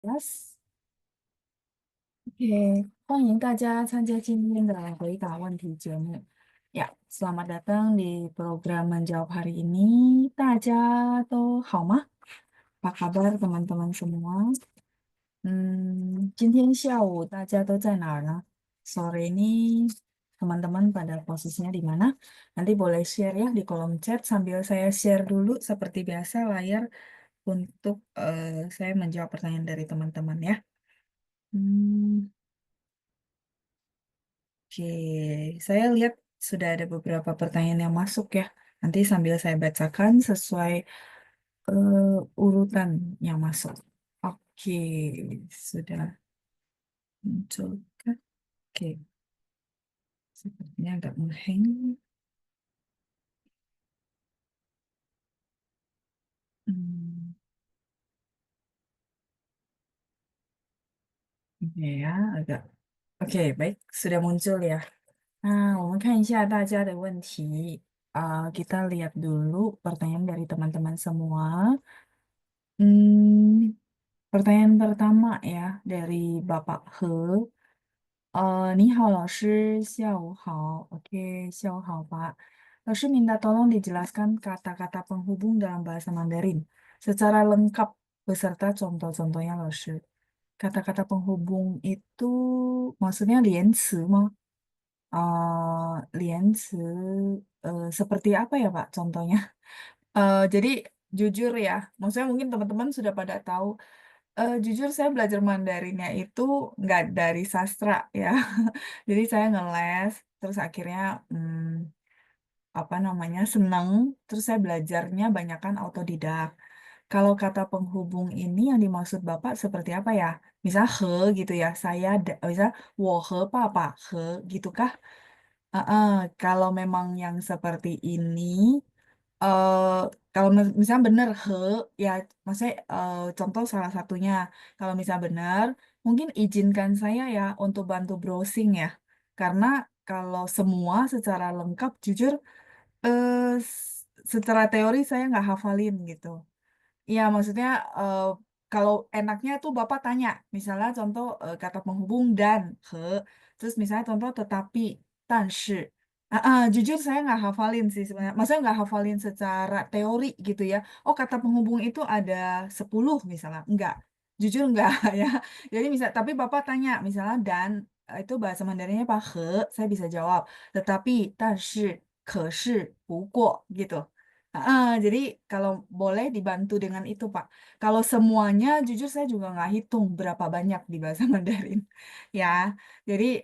Yes，Oke，欢迎大家参加今天的回答问题节目。Ya, selamat datang di program menjawab hari ini. 大家都好吗？Apa kabar teman-teman semua? 今天下午大家都在哪儿呢？Sore ini teman-teman pada posisinya di mana? Nanti boleh share ya di kolom chat sambil saya share dulu seperti biasa layar untuk saya menjawab pertanyaan dari teman-teman ya. Hmm, Oke, saya lihat sudah ada beberapa pertanyaan yang masuk ya. Nanti sambil saya bacakan sesuai urutan yang masuk. Oke, sudah muncul kan? Oke, sepertinya agak menghang. Hmm, ini ya, agak. Oke, baik, sudah muncul ya. Nah, 我们看一下大家的问题. Kita lihat dulu pertanyaan dari teman-teman semua. Hmm, Pertanyaan pertama ya dari Bapak He. 你好，老师，下午好。Oke, 下午好, Pak. Lalu minta tolong dijelaskan kata-kata penghubung dalam bahasa Mandarin secara lengkap beserta contoh-contohnya, Lalu. Kata-kata penghubung itu maksudnya 连词吗? 连词 seperti apa ya, Pak, contohnya? Jadi jujur ya, maksudnya mungkin teman-teman sudah pada tahu. Jujur saya belajar Mandarinnya itu nggak dari sastra ya. Jadi saya ngeles, terus akhirnya apa namanya seneng, terus saya belajarnya banyakkan autodidak. Kalau kata penghubung ini yang dimaksud Bapak seperti apa ya? Misal he gitu ya, misal 我和爸爸 he gitu kah? Kalau memang yang seperti ini, eh kalau misalnya benar he, ya maksudnya contoh salah satunya, kalau misalnya benar, mungkin izinkan saya ya untuk bantu browsing ya, karena kalau semua secara lengkap, jujur, secara teori saya nggak hafalin gitu. Iya, maksudnya kalau enaknya tuh Bapak tanya, misalnya contoh kata penghubung dan he, terus misalnya contoh tetapi, 但是. Jujur saya nggak hafalin sih sebenarnya. Maksudnya nggak hafalin secara teori gitu ya. Oh, kata penghubung itu ada 10 misalnya. Enggak. Jujur enggak ya. Jadi tapi Bapak tanya misalnya dan itu bahasa Mandarinnya apa? He, saya bisa jawab. Tetapi, 但是, 可是, 不过gitu. Jadi kalau boleh dibantu dengan itu, Pak. Kalau semuanya, jujur saya juga nggak hitung berapa banyak di bahasa Mandarin. Ya, jadi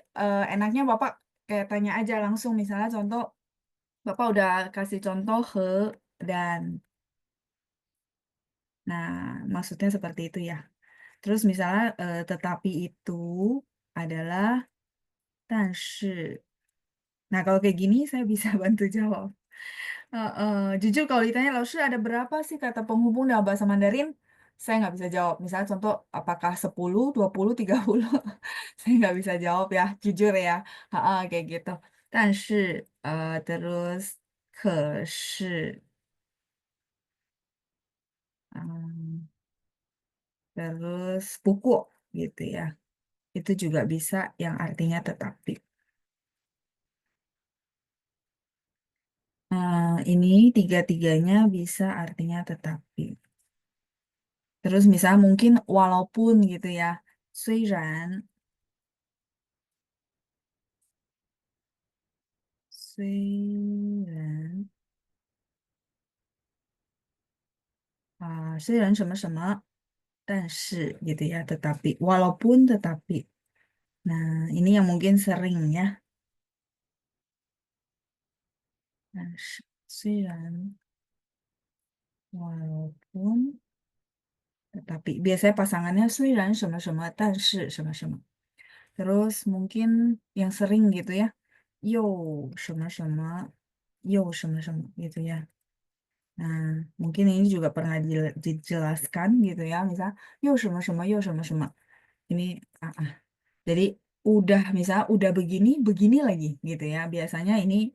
enaknya Bapak kayak tanya aja langsung. Misalnya contoh, Bapak udah kasih contoh he dan. Nah, maksudnya seperti itu ya. Terus misalnya tetapi itu adalah 但是. Nah, kalau kayak gini saya bisa bantu jawab. Jujur kalau ditanya, Lalu ada berapa sih kata penghubung dalam bahasa Mandarin? Saya nggak bisa jawab. Misalnya contoh, apakah 10, 20, 30? Saya nggak bisa jawab ya, jujur ya. Kayak gitu. 但是, terus, 可是, em, terus, 不过, gitu ya. Itu juga bisa yang artinya tetapi. Ini tiga-tiganya bisa artinya tetapi. Terus misalnya mungkin walaupun gitu ya. 虽然虽然什么什么，但是gitu ya, tetapi walaupun tetapi. Nah, ini yang mungkin sering ya. 但是虽然 walaupun tetapi biasanya pasangannya 虽然什么什么，但是什么什么. Terus mungkin yang sering gitu ya. 又什么什么，又什么什么 gitu ya. Nah, mungkin ini juga pernah dijelaskan gitu ya, misal 又什么什么又什么什么. Ini jadi udah begini begini lagi gitu ya. Biasanya ini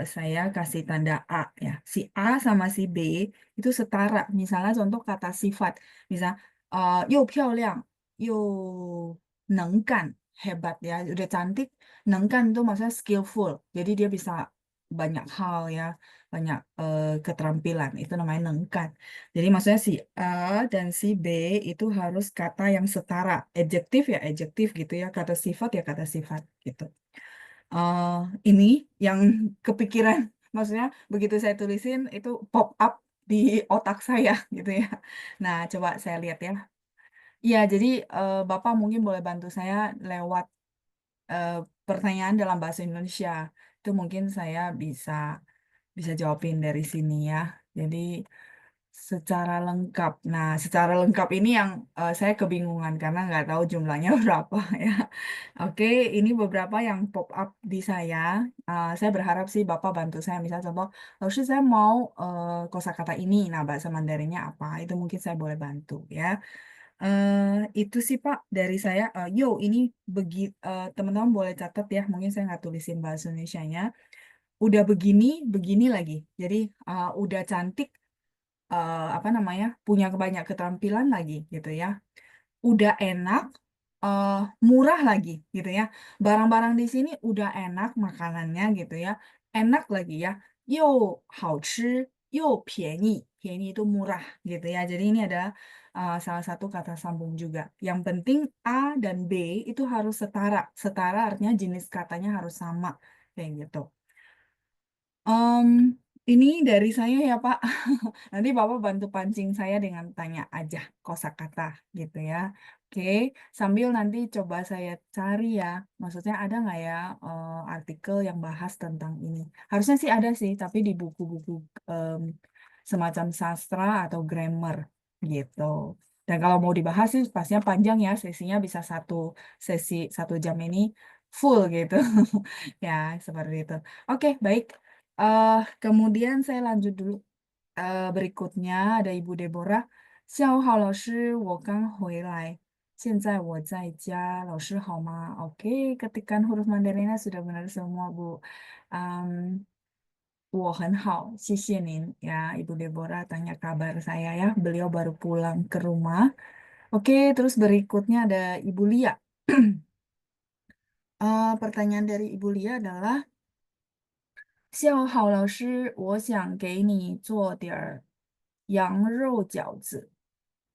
saya kasih tanda A ya. Si A sama si B itu setara. Misalnya contoh kata sifat. Misal 又漂亮又能干, hebat ya, udah cantik, nengkan itu maksudnya skillful. Jadi dia bisa banyak hal ya, banyak keterampilan. Itu namanya nengkan. Jadi maksudnya si A dan si B itu harus kata yang setara. Adjektif ya adjektif gitu ya, kata sifat ya kata sifat gitu. eh ini yang kepikiran, maksudnya begitu saya tulisin itu pop up di otak saya gitu ya. Nah, coba saya lihat ya. Iya, jadi Bapak mungkin boleh bantu saya lewat eh, pertanyaan dalam bahasa Indonesia. Itu mungkin saya bisa bisa jawabin dari sini ya. Jadi secara lengkap. Nah, secara lengkap ini yang saya kebingungan karena nggak tahu jumlahnya berapa ya. Oke, ini beberapa yang pop up di saya. Saya berharap sih Bapak bantu saya. Misal contoh, lalu saya mau kosakata ini. Nah, bahasa Mandarinnya apa? Itu mungkin saya boleh bantu ya. Itu sih Pak dari saya. Yo, ini teman-teman boleh catat ya. Mungkin saya nggak tulisin bahasa Indonesianya. Udah begini, begini lagi. Jadi udah cantik, apa namanya, punya banyak keterampilan lagi gitu ya. Udah enak, eh, murah lagi gitu ya. Barang-barang di sini udah enak makanannya gitu ya. Enak lagi ya. 又好吃又便宜. 便宜 itu murah gitu ya. Jadi ini adalah salah satu kata sambung juga. Yang penting A dan B itu harus setara. Setara artinya jenis katanya harus sama kayak gitu. Em, ini dari saya ya Pak. Nanti Bapak bantu pancing saya dengan tanya aja kosakata gitu ya. Oke, sambil nanti coba saya cari ya. Maksudnya ada nggak ya artikel yang bahas tentang ini? Harusnya sih ada sih, tapi di buku-buku em, semacam sastra atau grammar gitu. Dan kalau mau dibahas sih pastinya panjang ya, sesinya bisa sesi 1 jam ini full gitu. Ya, seperti itu. Oke, baik. Kemudian saya lanjut dulu. Berikutnya ada Ibu Deborah. 下午好，老师，我刚回来。现在我在家，老师好吗? Oke, ketikan huruf Mandarinnya sudah benar semua, Bu. Um, 我很好，谢谢您. Ya, Ibu Deborah tanya kabar saya ya. Beliau baru pulang ke rumah. Oke, terus berikutnya ada Ibu Lia. Pertanyaan dari Ibu Lia adalah, 下午好，老师，我想给你做点儿羊肉饺子。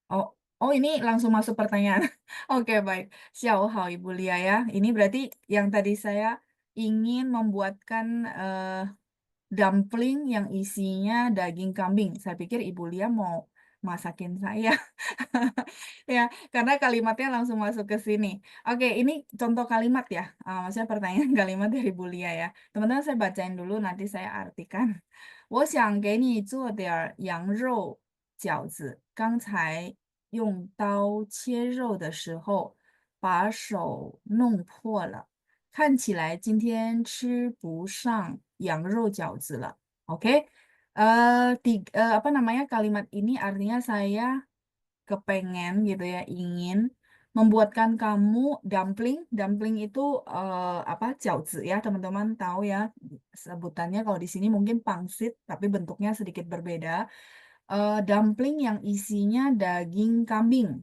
Oh, oh ini langsung masuk pertanyaan. Oke, baik. Xiao Ibu Lia ya. Ini berarti yang tadi saya ingin membuatkan dumpling yang isinya daging kambing. Saya pikir Ibu Lia mau masakin saya. Ya, karena kalimatnya langsung masuk ke sini. Oke, ini contoh kalimat ya. Maksudnya pertanyaan kalimat dari Bu Lia ya. Teman-teman saya bacain dulu, nanti saya artikan. 我想给你做点儿羊肉饺子。刚才用刀切肉的时候，把手弄破了，看起来今天吃不上羊肉饺子了。Oke, apa namanya kalimat ini artinya saya kepengen gitu ya, ingin membuatkan kamu dumpling. Dumpling itu apa? Jiaozi ya, teman-teman tahu ya sebutannya. Kalau di sini mungkin pangsit, tapi bentuknya sedikit berbeda. Dumpling yang isinya daging kambing.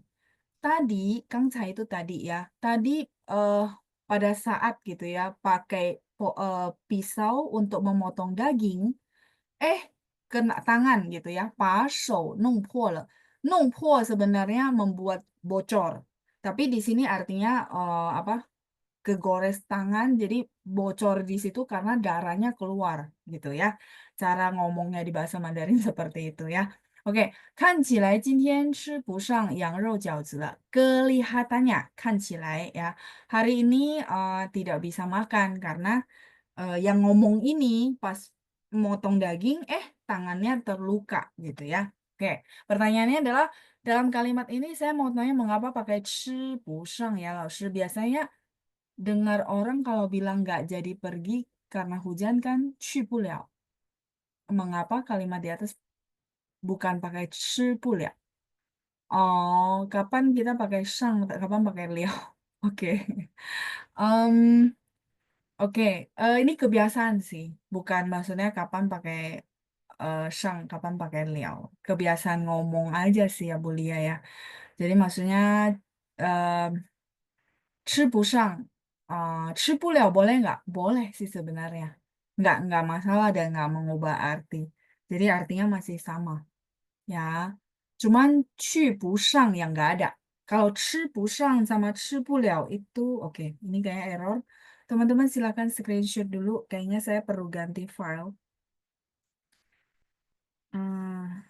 Tadi, Kang itu tadi ya. Tadi eh, pada saat gitu ya, pakai pisau untuk memotong daging, eh kena tangan gitu ya. 把手弄破了. 弄破 sebenarnya membuat bocor. Tapi di sini artinya apa? Kegores tangan, jadi bocor di situ karena darahnya keluar gitu ya. Cara ngomongnya di bahasa Mandarin seperti itu ya. Oke, 看起来今天吃不上羊肉饺子了. Kelihatannya, 看起来 ya. Hari ini tidak bisa makan karena yang ngomong ini pas motong daging, tangannya terluka gitu ya. Oke, pertanyaannya adalah dalam kalimat ini saya mau tanya mengapa pakai 吃不上 ya, 老师. Biasanya dengar orang kalau bilang nggak jadi pergi karena hujan kan 去不了. Mengapa kalimat di atas bukan pakai 吃不了? Oh, kapan kita pakai 上, kapan pakai 了? Oke. Em, Oke, ini kebiasaan sih, bukan maksudnya kapan pakai 上, kapan pakai 了. Kebiasaan ngomong aja sih ya Bu Lia ya. Jadi maksudnya eh, 吃不上，吃不了 boleh nggak? Boleh sih sebenarnya. Nggak masalah dan nggak mengubah arti. Jadi artinya masih sama. Ya, cuman 去不上 yang nggak ada. Kalau 吃不上 sama 吃不了 itu, oke, ini kayak error. Teman-teman silakan screenshot dulu. Kayaknya saya perlu ganti file. Hmm,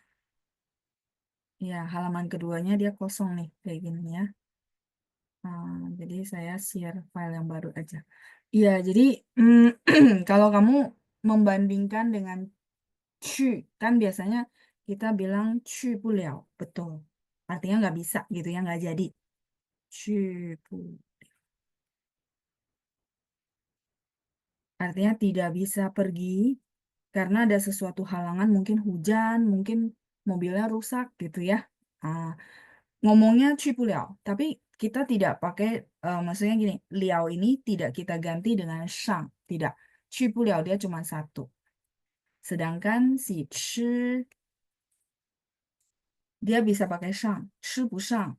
ya, halaman keduanya dia kosong nih, kayak gini ya. Jadi saya share file yang baru aja. Iya, jadi kalau kamu membandingkan dengan 去, kan biasanya kita bilang 去不了, betul. Artinya nggak bisa gitu ya, nggak jadi. 去不, artinya tidak bisa pergi karena ada sesuatu halangan, mungkin hujan, mungkin mobilnya rusak gitu ya. Ah, ngomongnya 去不了, tapi kita tidak pakai, maksudnya gini, liao ini tidak kita ganti dengan 上, tidak. 去不了 dia cuma satu. Sedangkan si 吃, dia bisa pakai 上, 吃不上,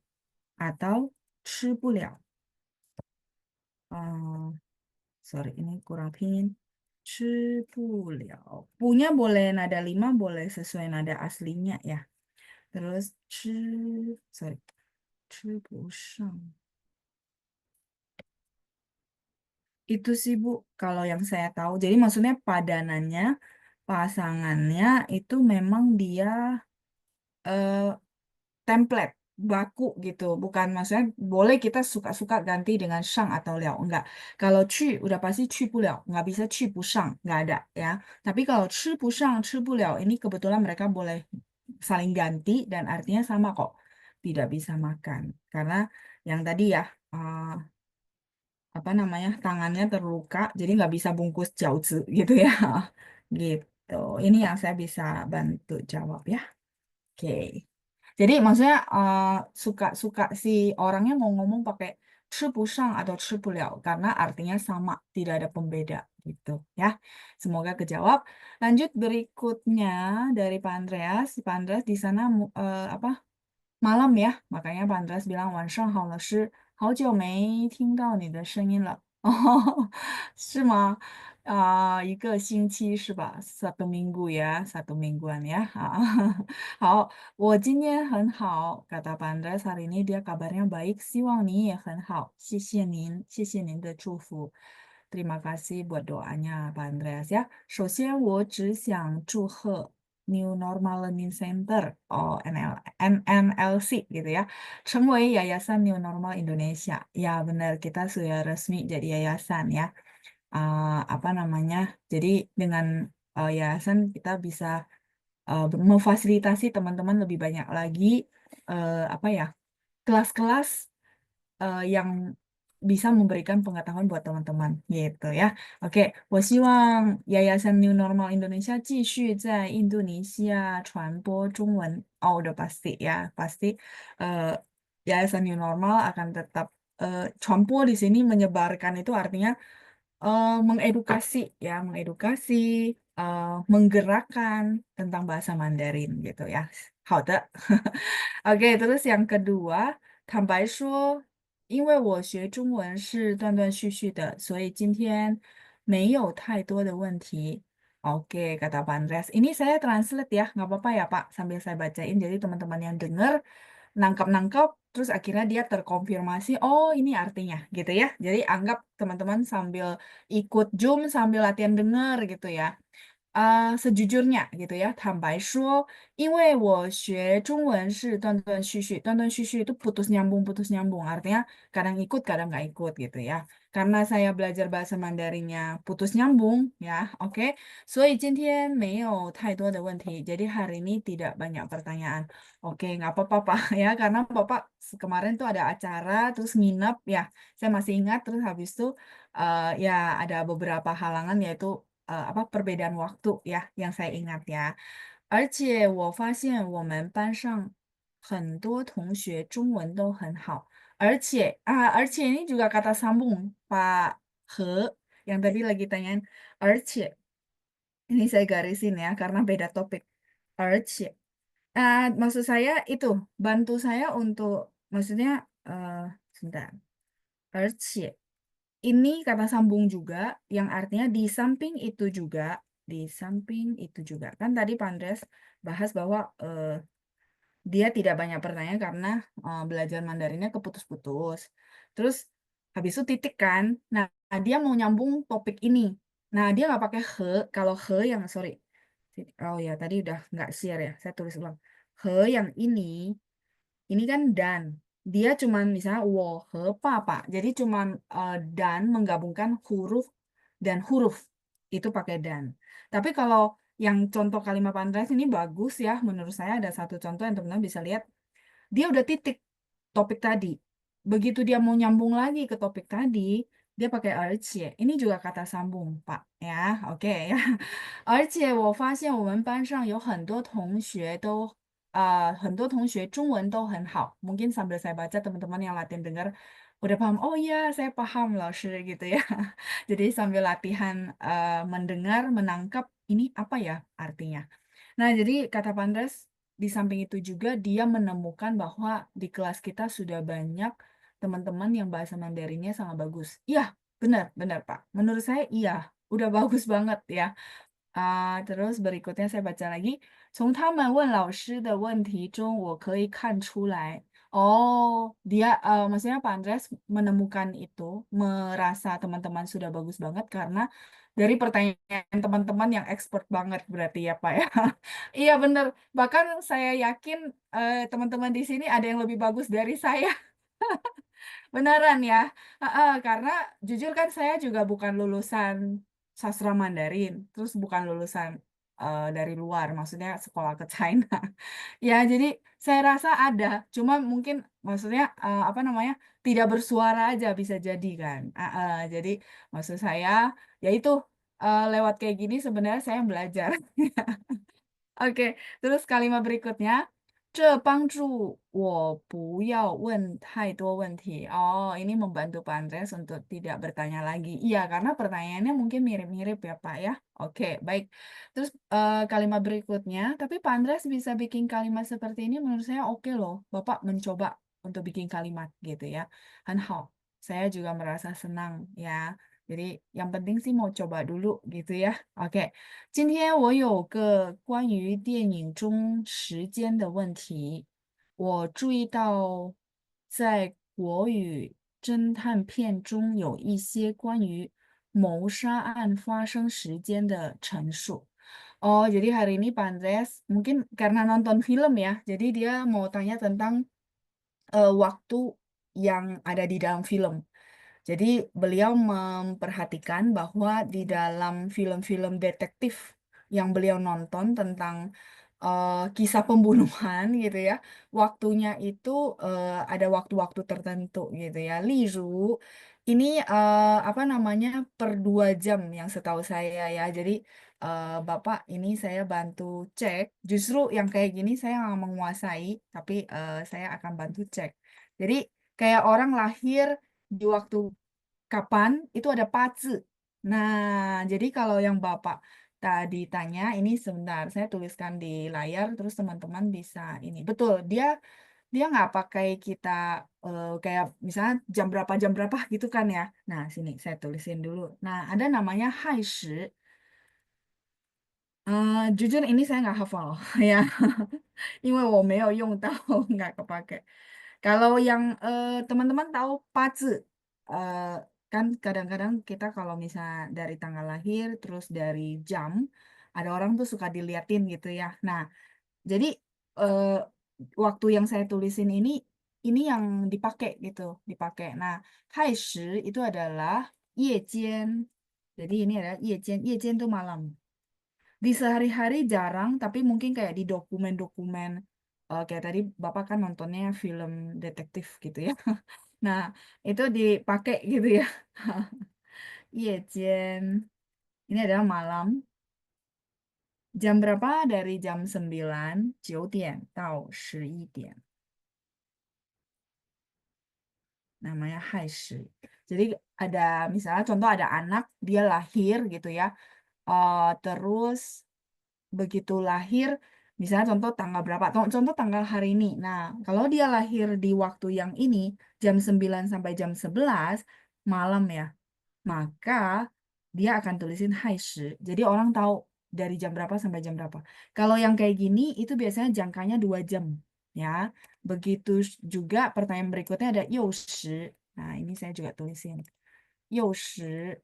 atau 吃不了. Sorry, ini kurang pinyin. 吃不了. Punya boleh nada 5, boleh sesuai nada aslinya ya. Terus 吃, sorry, 吃不上. Itu sih Bu, kalau yang saya tahu. Jadi maksudnya padanannya, pasangannya itu memang dia eh, template, baku gitu. Bukan maksudnya boleh kita suka-suka ganti dengan shang atau liao. Enggak. Kalau cu udah pasti cu bu liao. Nggak bisa cu bu shang. Nggak ada ya. Tapi kalau cu bu shang, cu bu liao, ini kebetulan mereka boleh saling ganti dan artinya sama kok. Tidak bisa makan. Karena yang tadi ya, apa namanya, tangannya terluka jadi nggak bisa bungkus jiaozi gitu ya. Gitu, ini yang saya bisa bantu jawab ya. Oke, jadi maksudnya suka-suka si orangnya mau ngomong pakai 吃不上 atau 吃不了 karena artinya sama, tidak ada pembeda gitu ya. Semoga kejawab. Lanjut berikutnya dari Pak Andreas. Pak Andreas di sana apa, malam ya, makanya Pak Andreas bilang 晚上好了，是好久没听到你的声音了。哦，是吗？1个星期是吧？Satu minggu ya, satu mingguan ya. Hao, 我今天很好, kata Pak Andreas hari ini dia kabarnya baik. 希望你也很好，谢谢您，谢谢您的祝福。Terima kasih buat doanya Pak Andreas ya. 首先我只想祝贺 New Normal Learning Center, oh NNLC gitu ya, 成为 Yayasan New Normal Indonesia. Ya benar, kita sudah resmi jadi yayasan ya. Apa namanya? Jadi dengan yayasan kita bisa memfasilitasi teman-teman lebih banyak lagi, apa ya, kelas-kelas yang bisa memberikan pengetahuan buat teman-teman gitu ya. Oke, 我希望 Yayasan New Normal Indonesia 继续在印度尼西亚传播中文. Oh, udah pasti ya, pasti eh, Yayasan New Normal akan tetap 传播 di sini, menyebarkan itu artinya mengedukasi ya, mengedukasi, menggerakkan tentang bahasa Mandarin gitu ya. 好的. Oke, terus yang kedua, 坦白说，因为我学中文是断断续续的，所以今天没有太多的问题. Oke, kata Pak Andreas. Ini saya translate ya, nggak apa-apa ya Pak, sambil saya bacain. Jadi teman-teman yang dengar, nangkap-nangkap, terus akhirnya dia terkonfirmasi, oh ini artinya gitu ya. Jadi anggap teman-teman sambil ikut Zoom, sambil latihan dengar gitu ya. Sejujurnya gitu ya, 坦白说，因为我学中文是断断续续，断断续续 itu putus nyambung, putus nyambung, artinya kadang ikut, kadang nggak ikut gitu ya. Karena saya belajar bahasa Mandarinnya putus nyambung ya, oke. 所以今天没有太多的问题, jadi hari ini tidak banyak pertanyaan. Oke, nggak apa-apa Pak ya, karena Bapak kemarin tuh ada acara, terus nginep ya, saya masih ingat, terus habis itu ya ada beberapa halangan yaitu apa, perbedaan waktu ya yang saya ingat ya. 而且我发现我们班上很多同学中文都很好，而且 ini juga kata sambung Pak He yang tadi lagi tanyain. 而且 ini saya garisin ya karena beda topik. 而且 maksud saya itu bantu saya untuk maksudnya sebentar. 而且 ini kata sambung juga yang artinya di samping itu juga, di samping itu juga. Kan tadi Pandres bahas bahwa dia tidak banyak bertanya karena belajar Mandarinnya keputus-putus. Terus habis itu titik kan. Nah, dia mau nyambung topik ini. Nah, dia nggak pakai he. Kalau he yang sorry. Oh ya, tadi udah nggak share ya. Saya tulis ulang. He yang ini kan dan. Dia cuman misalnya wo he pa pa. Jadi cuman dan menggabungkan huruf dan huruf. Itu pakai dan. Tapi kalau yang contoh kalimat Pandres ini bagus ya. Menurut saya ada satu contoh yang teman-teman bisa lihat. Dia udah titik topik tadi. Begitu dia mau nyambung lagi ke topik tadi, dia pakai 而且. Ini juga kata sambung, Pak. Ya, oke ya. 而且我发现我们班上有很多同学中文都很好. Mungkin sambil saya baca teman-teman yang latihan dengar udah paham. Oh iya, saya paham loh, gitu ya. Jadi sambil latihan mendengar, menangkap ini apa ya artinya. Nah, jadi kata Pandres di samping itu juga dia menemukan bahwa di kelas kita sudah banyak teman-teman yang bahasa Mandarinnya sangat bagus. Iya, benar, benar Pak. Menurut saya iya, udah bagus banget ya. Terus berikutnya saya baca lagi. 从他们问老师的问题中，我可以看出来. Oh, dia maksudnya Pak Andreas menemukan itu, merasa teman-teman sudah bagus banget karena dari pertanyaan teman-teman yang expert banget berarti ya Pak ya. Iya benar. Bahkan saya yakin teman-teman di sini ada yang lebih bagus dari saya. Beneran ya, heeh, karena jujur kan saya juga bukan lulusan sastra Mandarin, terus bukan lulusan dari luar, maksudnya sekolah ke China. Ya, jadi saya rasa ada, cuma mungkin maksudnya apa namanya tidak bersuara aja bisa jadi kan. Jadi maksud saya ya itu lewat kayak gini sebenarnya saya belajar. Oke, terus kalimat berikutnya, 这帮助我不要问太多问题. Oh, ini membantu Pak Andreas untuk tidak bertanya lagi. Iya, karena pertanyaannya mungkin mirip-mirip ya Pak ya. Oke, baik. Terus kalimat berikutnya, tapi Pak Andreas bisa bikin kalimat seperti ini menurut saya oke loh. Bapak mencoba untuk bikin kalimat gitu ya. 很好. Saya juga merasa senang ya. Jadi yang penting sih mau coba dulu gitu ya. Oke. 今天我有个关于电影中时间的问题，我注意到在国语侦探片中有一些关于谋杀案发生时间的陈述. Oh, jadi hari ini Pak Andreas mungkin karena nonton film ya, jadi dia mau tanya tentang waktu yang ada di dalam film. Jadi beliau memperhatikan bahwa di dalam film-film detektif yang beliau nonton tentang kisah pembunuhan gitu ya, waktunya itu ada waktu-waktu tertentu gitu ya. Liru, ini apa namanya per 2 jam yang setahu saya ya. Jadi Bapak ini saya bantu cek. Justru yang kayak gini saya nggak menguasai, tapi saya akan bantu cek. Jadi kayak orang lahir di waktu kapan itu ada pazi. Nah, jadi kalau yang Bapak tadi tanya, ini sebentar saya tuliskan di layar, terus teman-teman bisa ini. Betul, dia dia nggak pakai kita kayak misalnya jam berapa gitu kan ya. Nah, sini saya tulisin dulu. Nah, ada namanya hai shi. Jujur ini saya nggak hafal ya, 因为我没有用到, nggak kepake. Kalau yang teman-teman tahu pazi, eh, kan kadang-kadang kita kalau misalnya dari tanggal lahir, terus dari jam, ada orang tuh suka diliatin gitu ya. Nah, jadi eh, waktu yang saya tulisin ini yang dipakai gitu, dipakai. Nah, 亥时 itu adalah 夜间. Jadi ini adalah 夜间, 夜间 itu malam. Di sehari-hari jarang, tapi mungkin kayak di dokumen-dokumen kayak tadi Bapak kan nontonnya film detektif gitu ya. Nah, itu dipakai gitu ya. Iya, Jen. Ini adalah malam. Jam berapa? Dari jam 9, 9点到11点. Namanya Haishi. Jadi ada misalnya contoh ada anak, dia lahir gitu ya. Terus begitu lahir Misalnya contoh tanggal berapa? Contoh tanggal hari ini. Nah, kalau dia lahir di waktu yang ini, jam 9 sampai jam 11 malam ya, maka dia akan tulisin hai shi. Jadi orang tahu dari jam berapa sampai jam berapa. Kalau yang kayak gini, itu biasanya jangkanya 2 jam. Ya, begitu juga pertanyaan berikutnya ada you shi. Nah, ini saya juga tulisin. You shi.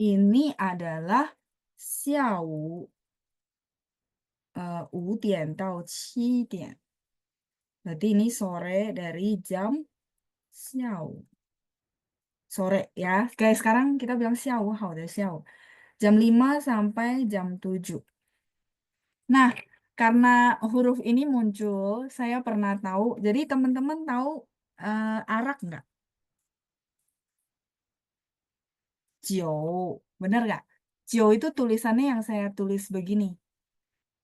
Ini adalah 下午5点到7点. Berarti ini sore dari jam siau. Sore ya. Kayak sekarang kita bilang siau, hao de siau. Jam 5 sampai jam 7. Nah, karena huruf ini muncul, saya pernah tahu. Jadi teman-teman tahu arak nggak? Jio. Bener nggak? Jio itu tulisannya yang saya tulis begini.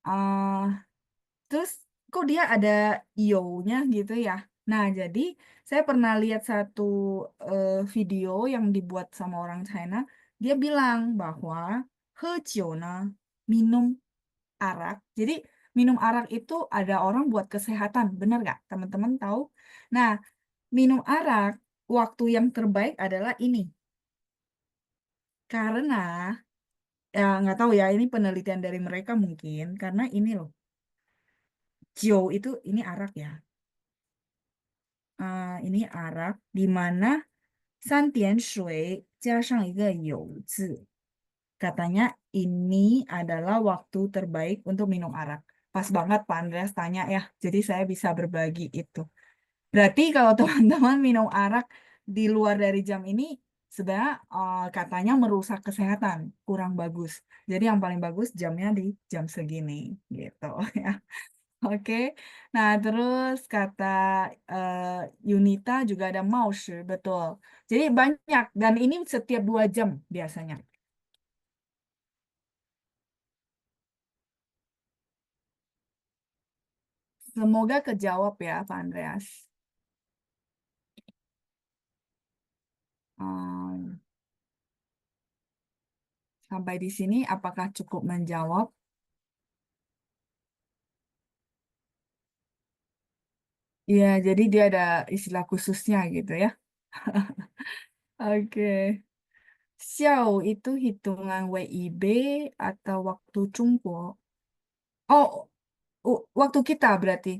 eh Terus kok dia ada io-nya gitu ya? Nah, jadi saya pernah lihat satu video yang dibuat sama orang China. Dia bilang bahwa hejiu minum arak. Jadi minum arak itu ada orang buat kesehatan, benar nggak? Teman-teman tahu? Nah, minum arak waktu yang terbaik adalah ini. Karena ya nggak tahu ya, ini penelitian dari mereka mungkin. Karena ini loh, Jio itu ini arak ya. Ini arak di mana 3点水加上一个酉字. Katanya ini adalah waktu terbaik untuk minum arak. Pas banget Pak Andreas tanya ya, jadi saya bisa berbagi itu. Berarti kalau teman-teman minum arak di luar dari jam ini, sebenarnya katanya merusak kesehatan, kurang bagus. Jadi yang paling bagus jamnya di jam segini, gitu ya. Oke, nah terus kata eh, Yunita juga ada mouse, betul. Jadi banyak, dan ini setiap 2 jam biasanya. Semoga kejawab ya, Pak Andreas. Hmm, sampai di sini, apakah cukup menjawab? Iya, jadi dia ada istilah khususnya gitu ya. Oke. Xiao itu hitungan WIB atau waktu Jumbo. Oh, waktu kita berarti.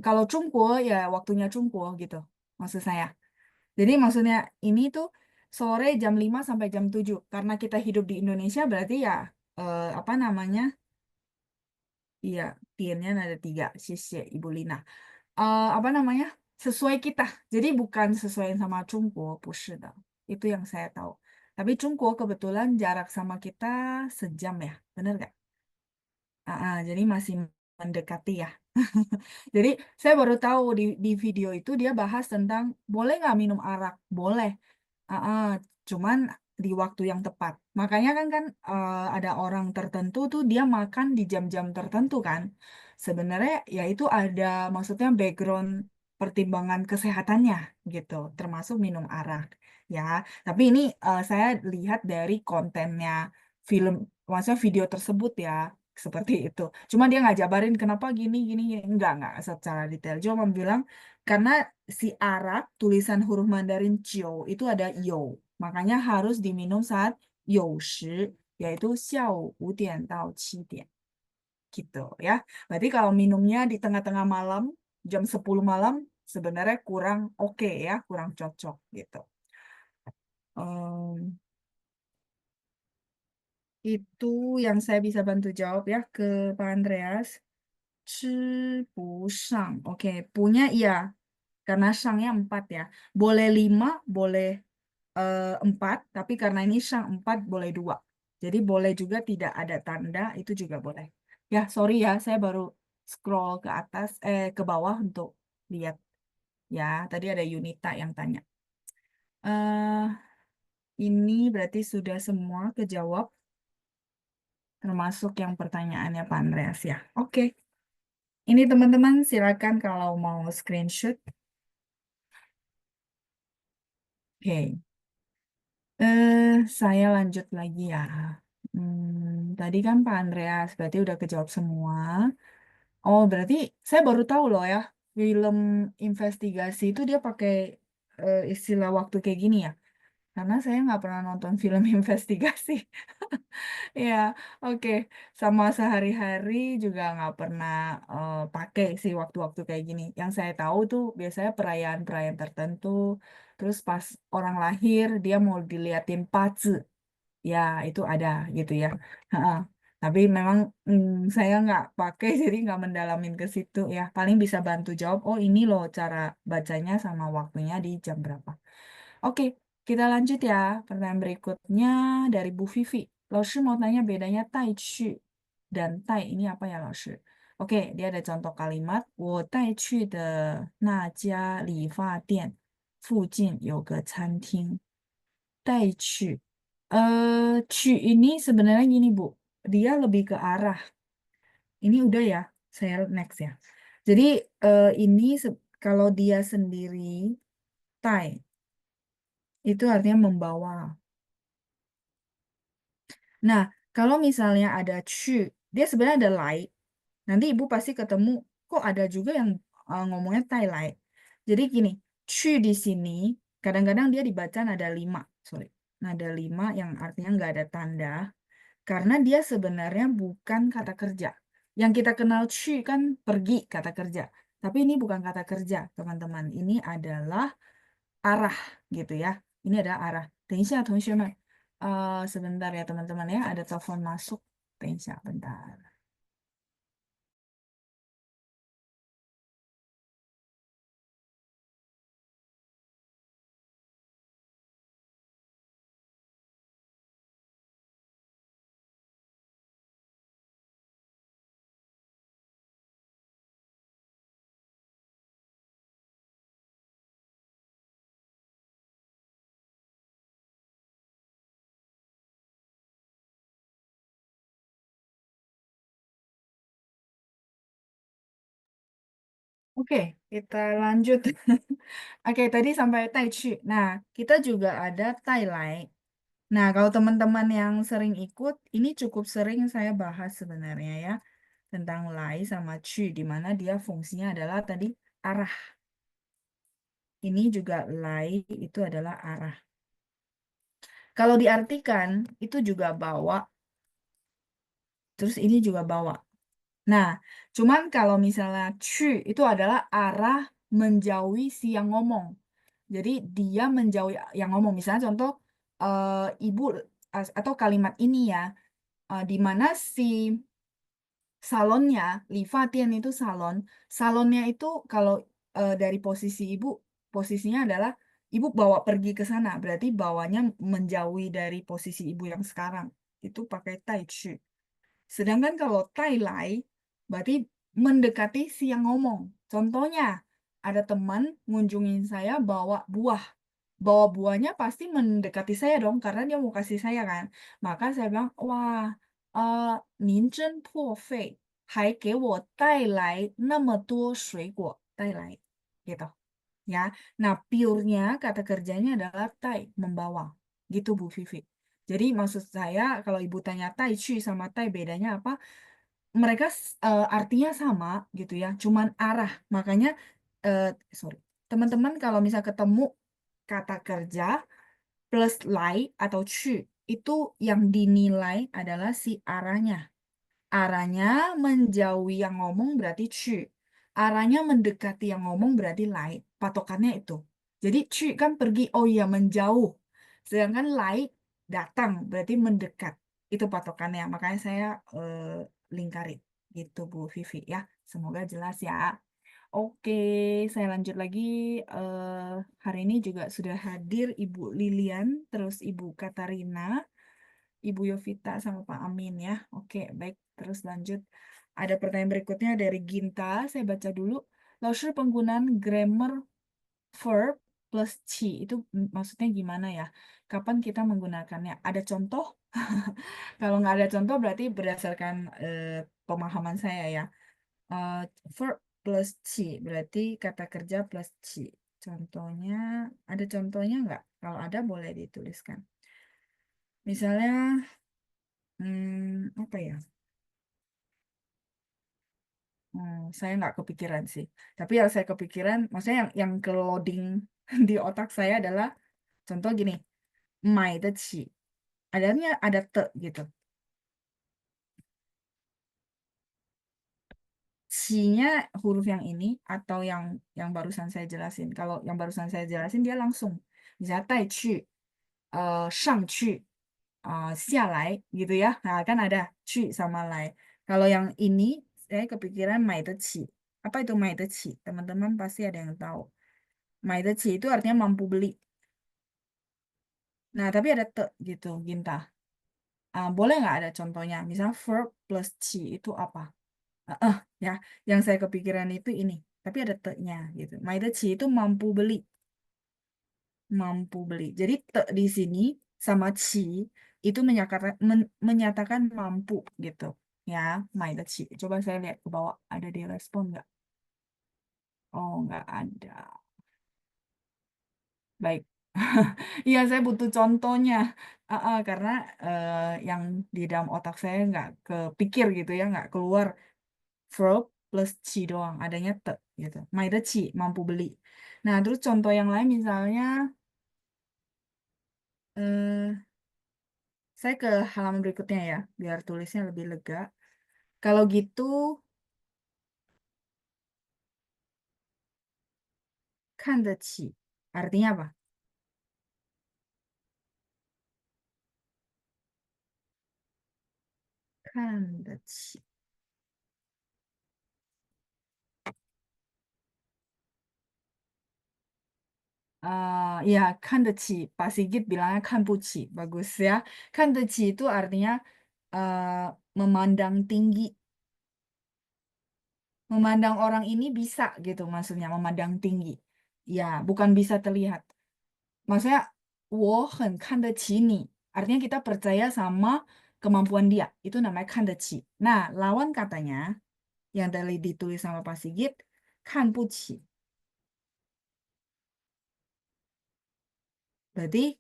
Kalau Jumbo ya waktunya Jumbo gitu. Maksud saya. Jadi maksudnya ini tuh sore jam 5 sampai jam 7. Karena kita hidup di Indonesia berarti ya apa namanya? Iya, tiennya ada 3. Sisi Ibu Lina. Apa namanya? Sesuai kita. Jadi bukan sesuai sama Jumbo, 不是的. Itu yang saya tahu. Tapi Jumbo kebetulan jarak sama kita sejam ya. Bener nggak? Jadi masih mendekati ya. Jadi saya baru tahu di video itu dia bahas tentang boleh nggak minum arak? Boleh. Ah, ah, cuman di waktu yang tepat. Makanya kan ada orang tertentu tuh dia makan di jam-jam tertentu kan. Sebenarnya ya itu ada maksudnya background pertimbangan kesehatannya gitu, termasuk minum arak ya. Tapi ini saya lihat dari kontennya film, maksudnya video tersebut ya seperti itu. Cuma dia nggak jabarin kenapa gini gini gini. Enggak secara detail. Cuma bilang karena si arak tulisan huruf Mandarin Jiu itu ada yo. Makanya harus diminum saat 酉时, yaitu 下午5点到7点 gitu ya. Berarti kalau minumnya di tengah-tengah malam, jam 10 malam, sebenarnya kurang oke ya, kurang cocok gitu. Em, itu yang saya bisa bantu jawab ya ke Pak Andreas. 吃不上. Oke, punya iya. Karena shangnya 4 ya. Boleh 5, boleh 4, tapi karena ini shang 4, boleh 2. Jadi boleh juga tidak ada tanda, itu juga boleh. Ya, sorry ya, saya baru scroll ke atas, ke bawah untuk lihat. Ya, tadi ada Yunita yang tanya. eh ini berarti sudah semua kejawab, termasuk yang pertanyaannya Pak Andreas ya. Oke, Ini teman-teman silakan kalau mau screenshot. Oke, saya lanjut lagi ya. Tadi kan Pak Andreas berarti udah kejawab semua. Oh, berarti saya baru tahu loh ya, film investigasi itu dia pakai istilah waktu kayak gini ya. Karena saya nggak pernah nonton film investigasi. Ya, oke. Sama sehari-hari juga nggak pernah pakai sih waktu-waktu kayak gini. Yang saya tahu tuh biasanya perayaan-perayaan tertentu. Terus pas orang lahir, dia mau diliatin pazi. Ya, itu ada gitu ya. Ha-ha. Tapi memang saya nggak pakai, jadi nggak mendalamin ke situ ya. Paling bisa bantu jawab, oh ini loh cara bacanya sama waktunya di jam berapa. Oke, kita lanjut ya. Pertanyaan berikutnya dari Bu Vivi. Laoshi mau tanya bedanya tai chi dan tai ini apa ya, Laoshi? Oke, dia ada contoh kalimat. 我带去的那家理发店附近有个餐厅。带去. Ci ini sebenarnya gini, Bu. Dia lebih ke arah. Ini udah ya, saya next ya. Jadi ini kalau dia sendiri, tai, itu artinya membawa. Nah, kalau misalnya ada ci, dia sebenarnya ada lai. Nanti ibu pasti ketemu, kok ada juga yang ngomongnya tai lai. Jadi gini, ci di sini, kadang-kadang dia dibaca nada lima. Sorry. Nada lima yang artinya nggak ada tanda. Karena dia sebenarnya bukan kata kerja. Yang kita kenal ci kan pergi kata kerja. Tapi ini bukan kata kerja, teman-teman. Ini adalah arah gitu ya. Ini adalah arah. 等一下, 同学们. Sebentar ya teman-teman ya, ada telepon masuk. 等一下, bentar. Oke, kita lanjut. Oke, tadi sampai Tai Chi. Nah, kita juga ada Tai Lai. Nah, kalau teman-teman yang sering ikut, ini cukup sering saya bahas sebenarnya ya. Tentang Lai sama Chi, di mana dia fungsinya adalah tadi arah. Ini juga Lai itu adalah arah. Kalau diartikan, itu juga bawa, terus ini juga bawa. Nah, cuman kalau misalnya Chi itu adalah arah menjauhi si yang ngomong. Jadi dia menjauhi yang ngomong. Misalnya contoh ibu atau kalimat ini ya, di mana si salonnya, Lifatien itu salon. Salonnya itu kalau dari posisi ibu, posisinya adalah ibu bawa pergi ke sana. Berarti bawanya menjauhi dari posisi ibu yang sekarang. Itu pakai tai chi. Sedangkan kalau tai lai, berarti mendekati si yang ngomong. Contohnya, ada teman ngunjungin saya bawa buah. Bawa buahnya pasti mendekati saya dong, karena dia mau kasih saya kan. Maka saya bilang, wah, 您真破费，还给我带来那么多水果，带来, gitu. Ya, nah pure-nya kata kerjanya adalah tai, membawa. Gitu Bu Vivi. Jadi maksud saya kalau ibu tanya tai chi sama tai bedanya apa? Mereka artinya sama gitu ya, cuman arah. Makanya eh, sorry, teman-teman kalau misal ketemu kata kerja plus lai atau chi itu yang dinilai adalah si arahnya. Arahnya menjauhi yang ngomong berarti chi. Arahnya mendekati yang ngomong berarti lai. Patokannya itu. Jadi chi kan pergi, oh iya menjauh. Sedangkan lai datang berarti mendekat. Itu patokannya. Makanya saya lingkarin gitu Bu Vivi ya. Semoga jelas ya. Oke, saya lanjut lagi. Hari ini juga sudah hadir Ibu Lilian, terus Ibu Katarina. Ibu Yovita sama Pak Amin ya. Oke, baik. Terus lanjut. Ada pertanyaan berikutnya dari Ginta. Saya baca dulu. Lausher penggunaan grammar verb plus ci itu maksudnya gimana ya? Kapan kita menggunakannya? Ada contoh? Kalau nggak ada contoh berarti berdasarkan pemahaman saya ya. eh, verb plus ci, berarti kata kerja plus ci. Contohnya, ada contohnya nggak? Kalau ada boleh dituliskan. Misalnya, apa ya? Saya nggak kepikiran sih. Tapi yang saya kepikiran, maksudnya yang ke loading di otak saya adalah contoh gini, 买得起. Adanya ada te gitu. Si-nya huruf yang ini atau yang barusan saya jelasin. Kalau yang barusan saya jelasin dia langsung. Misalnya 带去, 上去, 下来gitu ya. Nah, kan ada 去 sama 来. Kalau yang ini saya kepikiran 买得起. Apa itu 买得起? Teman-teman pasti ada yang tahu. 买得起itu artinya mampu beli. Nah, tapi ada te gitu, Ginta. Boleh nggak ada contohnya? Misalnya verb plus ci itu apa? Ya, yang saya kepikiran itu ini. Tapi ada te-nya gitu. 买得起 itu mampu beli. Mampu beli. Jadi te di sini sama ci itu menyatakan mampu gitu. Ya, 买得起. Coba saya lihat ke bawah. Ada di respon nggak? Oh, nggak ada. Baik. Iya, saya butuh contohnya. Karena yang di dalam otak saya nggak kepikir gitu ya, nggak keluar verb plus ci doang, adanya te gitu. 买得起 mampu beli. Nah, terus contoh yang lain misalnya eh, saya ke halaman berikutnya ya, biar tulisnya lebih lega. Kalau gitu, 看得起 artinya apa? 看得起. Ya, 看得起. Pak Sigit bilangnya 看不起. Bagus ya. 看得起 itu artinya memandang tinggi. Memandang orang ini bisa gitu maksudnya, memandang tinggi. Ya, bukan bisa terlihat. Maksudnya, 我很看得起你. Artinya kita percaya sama kemampuan dia. Itu namanya 看得起. Nah, lawan katanya, yang tadi ditulis sama Pak Sigit, 看不起. Berarti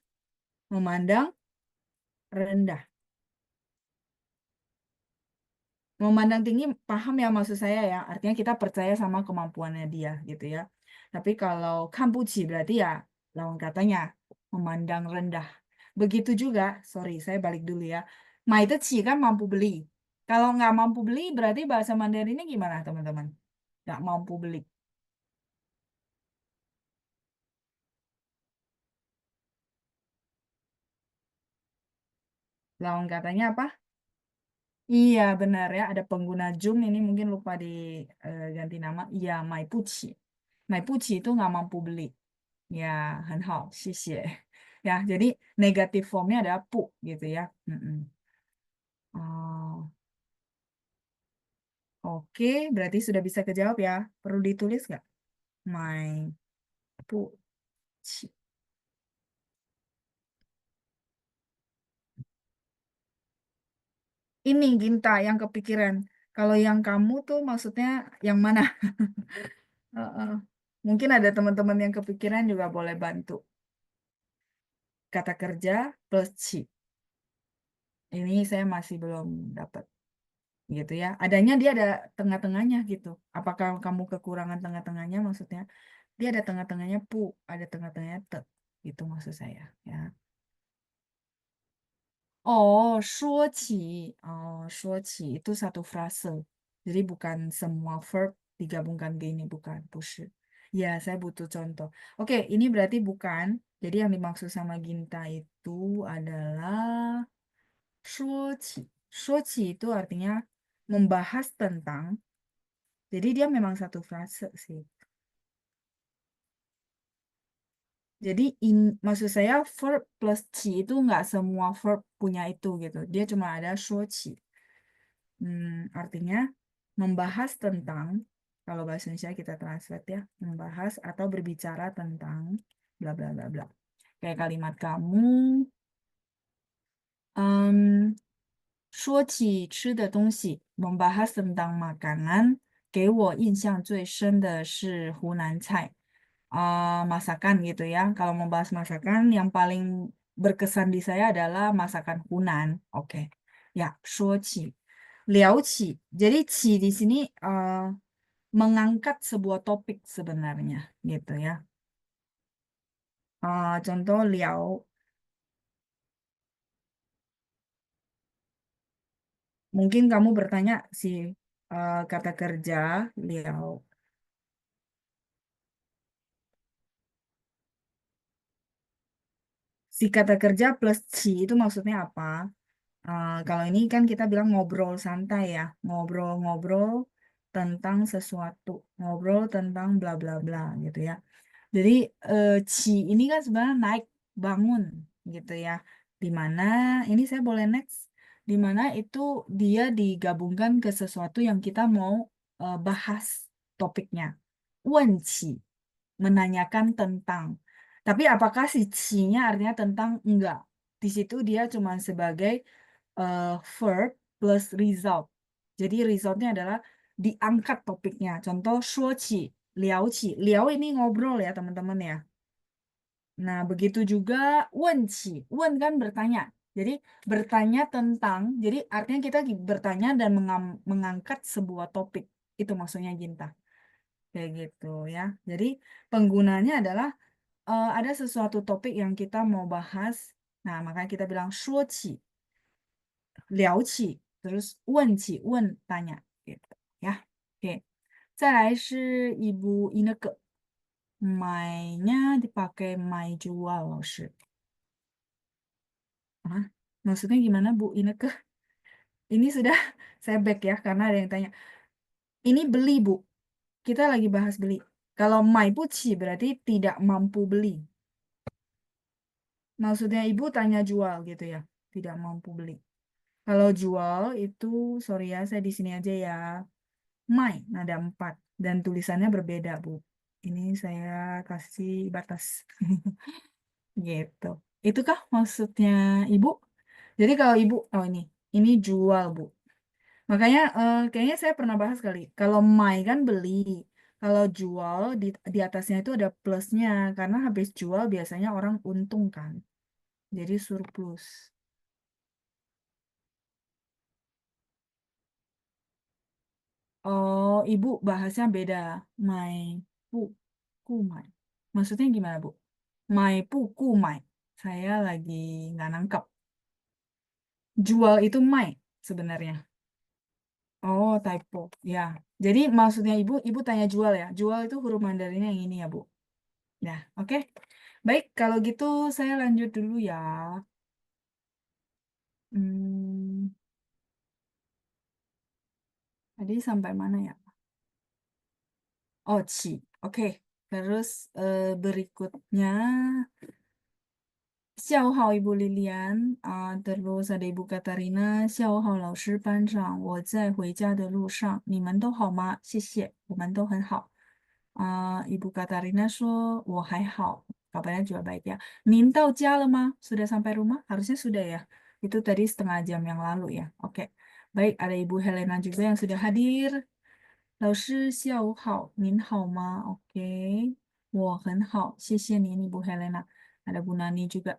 memandang rendah. Memandang tinggi, paham ya maksud saya ya. Artinya kita percaya sama kemampuannya dia gitu ya. Tapi kalau 看不起 berarti ya lawan katanya memandang rendah. Begitu juga, sorry saya balik dulu ya. 买得起 kan mampu beli. Kalau nggak mampu beli berarti bahasa Mandarinnya gimana teman-teman? Nggak mampu beli. Lawan katanya apa? Iya benar ya, ada pengguna Zoom ini mungkin lupa diganti nama. Iya, 买不起. 买不起 itu nggak mampu beli. Ya, 很好，谢谢. Ya, jadi negatif formnya ada pu gitu ya. Mm-mm. Oh, oke, berarti sudah bisa kejawab ya. Perlu ditulis nggak? My pu chi. Ini Ginta yang kepikiran. Kalau yang kamu tuh maksudnya yang mana? Heeh. Mungkin ada teman-teman yang kepikiran juga boleh bantu. Kata kerja plus chi. Ini saya masih belum dapat gitu ya. Adanya dia ada tengah-tengahnya gitu. Apakah kamu kekurangan tengah-tengahnya maksudnya? Dia ada tengah-tengahnya pu, ada tengah-tengahnya te. Gitu maksud saya ya. Oh, 说起. Oh, 说起 itu satu frase. Jadi bukan semua verb digabungkan gini, bukan, 不是. Ya, saya butuh contoh. Oke, ini berarti bukan. Jadi yang dimaksud sama Ginta itu adalah 说起. 说起 itu artinya membahas tentang. Jadi dia memang satu frase sih. Jadi maksud saya verb plus ci itu nggak semua verb punya itu gitu. Dia cuma ada 说起. Artinya membahas tentang, kalau bahasa Indonesia kita translate ya, membahas atau berbicara tentang bla bla bla bla. Kayak kalimat kamu, 嗯，说起吃的东西, membahas tentang makanan 给我印象最深的是湖南菜. Masakan gitu ya. Kalau mau bahas masakan, yang paling berkesan di saya adalah masakan Hunan. Oke. Ya, 说起. 聊起. Jadi 起 di sini mengangkat sebuah topik sebenarnya gitu ya. Contoh 聊, mungkin kamu bertanya si kata kerja 聊. Si kata kerja plus ci itu maksudnya apa? Kalau ini kan kita bilang ngobrol santai ya, ngobrol-ngobrol tentang sesuatu, ngobrol tentang bla bla bla gitu ya. Jadi ci ini kan sebenarnya naik, bangun gitu ya. Di mana ini saya boleh next, di mana itu dia digabungkan ke sesuatu yang kita mau bahas topiknya. Wenci, menanyakan tentang. Tapi apakah si ci-nya artinya tentang? Enggak. Di situ dia cuma sebagai verb plus result. Jadi resultnya adalah diangkat topiknya. Contoh 说起, 聊起. Liao ini ngobrol ya teman-teman ya. Nah, begitu juga 问起. Wen kan bertanya. Jadi bertanya tentang, jadi artinya kita bertanya dan mengangkat sebuah topik. Itu maksudnya Ginta. Kayak gitu ya. Jadi penggunanya adalah ada sesuatu topik yang kita mau bahas. Nah, makanya kita bilang 说起, 聊起, terus 问起, 问 tanya gitu ya. Oke. 再来是 Ibu Ineke. My-nya dipakai my jual, 老师. Hah? Maksudnya gimana Bu Ineke? Ini sudah saya back ya karena ada yang tanya. Ini beli Bu. Kita lagi bahas beli. Kalau my puci berarti tidak mampu beli. Maksudnya Ibu tanya jual gitu ya. Tidak mampu beli. Kalau jual itu, sorry ya, saya di sini aja ya. My, nada 4. Dan tulisannya berbeda, Bu. Ini saya kasih batas. Gitu. Itukah maksudnya Ibu? Jadi kalau Ibu, oh ini jual, Bu. Makanya kayaknya saya pernah bahas kali. Kalau my kan beli. Kalau jual di atasnya itu ada plusnya. Karena habis jual biasanya orang untung kan. Jadi surplus. Oh, Ibu bahasnya beda. My, pu, ku, my. Maksudnya gimana, Bu? My, pu, ku, my. Saya lagi nggak nangkep. Jual itu my sebenarnya. Oh, typo. Ya. Jadi maksudnya Ibu tanya jual ya. Jual itu huruf Mandarinnya yang ini ya, Bu. Ya, oke. Baik, kalau gitu saya lanjut dulu ya. Hmm, tadi sampai mana ya? Oh, Ci. Oke. Terus berikutnya 下午好，Ibu Lilian，terus ada Ibu Katarina，下午好，老师班长，我在回家的路上，你们都好吗？谢谢，我们都很好。Ibu Katarina 说我还好，kabarnya juga baik ya. Nin tahu家了吗? Sudah sampai rumah? Harusnya sudah ya. Itu tadi setengah jam yang lalu ya. Oke. Baik, ada Ibu Helena juga yang sudah hadir. 老师下午好，您好吗？OK，我很好，谢谢您, Ibu Helena. Ada Bu Nani juga.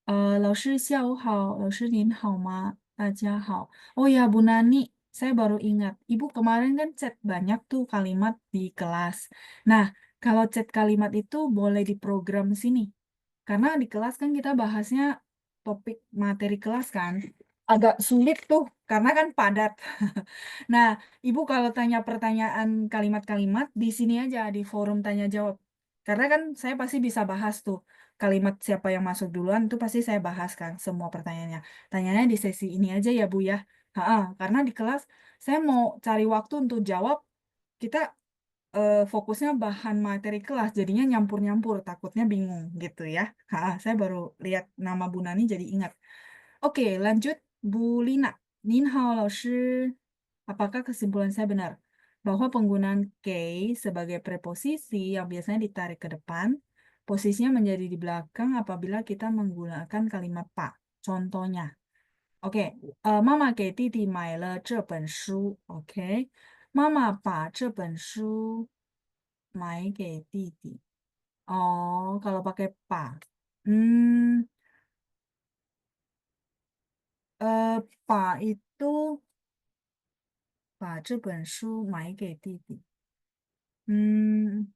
老师下午好，老师您好吗？大家好. Oh ya, Bu Nani, saya baru ingat. Ibu kemarin kan chat banyak tuh kalimat di kelas. Nah, kalau chat kalimat itu boleh diprogram sini. Karena di kelas kan kita bahasnya topik materi kelas kan. Agak sulit tuh, karena kan padat. Nah, Ibu kalau tanya pertanyaan kalimat-kalimat di sini aja di forum tanya jawab. Karena kan saya pasti bisa bahas tuh kalimat siapa yang masuk duluan itu pasti saya bahas kan semua pertanyaannya. Tanyanya di sesi ini aja ya Bu ya. Karena di kelas saya mau cari waktu untuk jawab, kita fokusnya bahan materi kelas jadinya nyampur-nyampur takutnya bingung gitu ya. Saya baru lihat nama Bu Nani jadi ingat. Oke, lanjut Bu Lina. Nin hao, 老师. Apakah kesimpulan saya benar? Bahwa penggunaan kei sebagai preposisi yang biasanya ditarik ke depan, posisinya menjadi di belakang apabila kita menggunakan kalimat pak. Contohnya, oke, Mama给弟弟买了这本书. Oke, 妈妈把这本书买给弟弟. Oh, kalau pakai pak. Hmm, pak itu 把这本书买给弟弟. Hmm,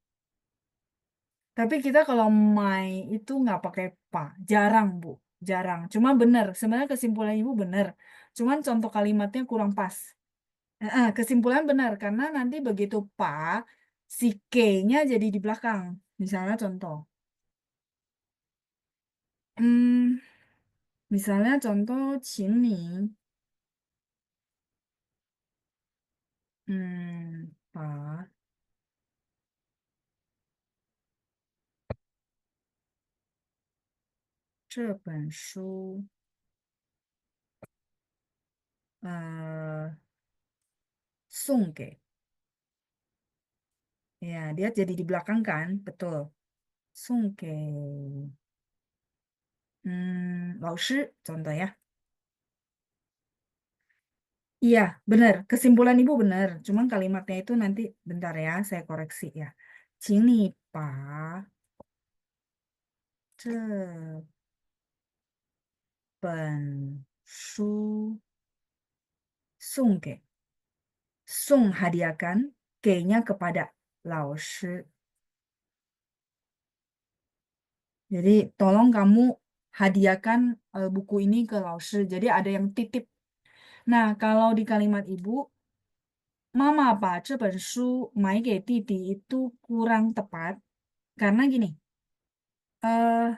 tapi kita kalau mai itu nggak pakai pak. Jarang, Bu. Jarang. Cuma benar. Sebenarnya kesimpulan Ibu benar. Cuman contoh kalimatnya kurang pas. Kesimpulan benar. Karena nanti begitu pak, si K-nya jadi di belakang. Misalnya contoh. Hmm, misalnya contoh, 把这本书送给 ya dia jadi di belakang kan betul 送给 老师 contoh ya iya benar kesimpulan ibu benar cuman kalimatnya itu nanti bentar ya saya koreksi ya 请你把这本书送给送 hadiahkan K-nya kepada 老师 jadi tolong kamu hadiahkan buku ini ke 老师 jadi ada yang titip. Nah, kalau di kalimat ibu, Mama 把这本书买给弟弟 itu kurang tepat. Karena gini, eh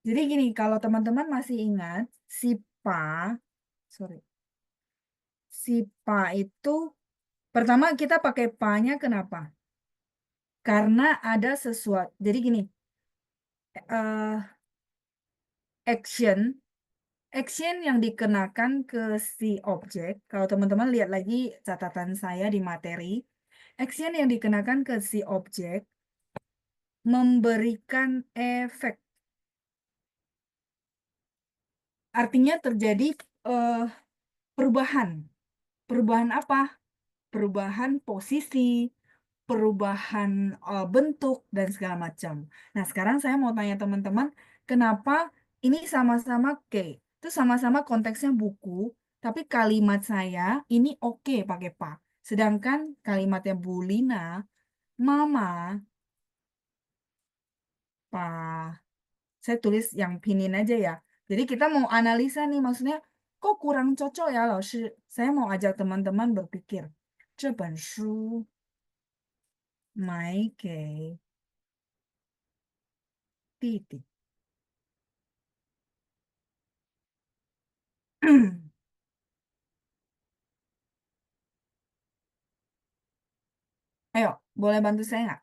jadi gini, kalau teman-teman masih ingat, si Pa, sorry, si Pa itu, pertama kita pakai Pa-nya kenapa? Karena ada sesuatu, jadi gini, eh action, action yang dikenakan ke si objek, kalau teman-teman lihat lagi catatan saya di materi, action yang dikenakan ke si objek memberikan efek. Artinya terjadi eh, perubahan. Perubahan apa? Perubahan posisi, perubahan bentuk, dan segala macam. Nah, sekarang saya mau tanya teman-teman, kenapa ini sama-sama K? Itu sama-sama konteksnya buku, tapi kalimat saya ini oke pakai Pak. Sedangkan kalimatnya Bu Lina, Mama, Pak. Saya tulis yang pinin aja ya. Jadi kita mau analisa nih, maksudnya kok kurang cocok ya, 老师? Saya mau ajak teman-teman berpikir. 这本书买给弟弟. Ayo, boleh bantu saya nggak?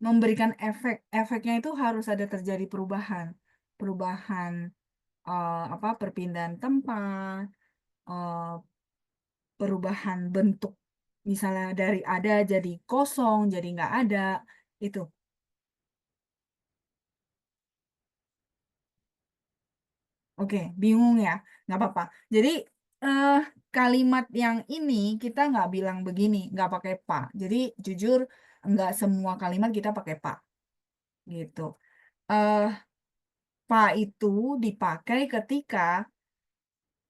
Memberikan efek. Efeknya itu harus ada terjadi perubahan. Perubahan apa perpindahan tempat, eh, perubahan bentuk. Misalnya dari ada jadi kosong, jadi nggak ada. Itu. Oke, bingung ya, nggak apa-apa. Jadi eh, kalimat yang ini kita nggak bilang begini, nggak pakai pak. Jadi jujur nggak semua kalimat kita pakai pak, gitu. eh Pak itu dipakai ketika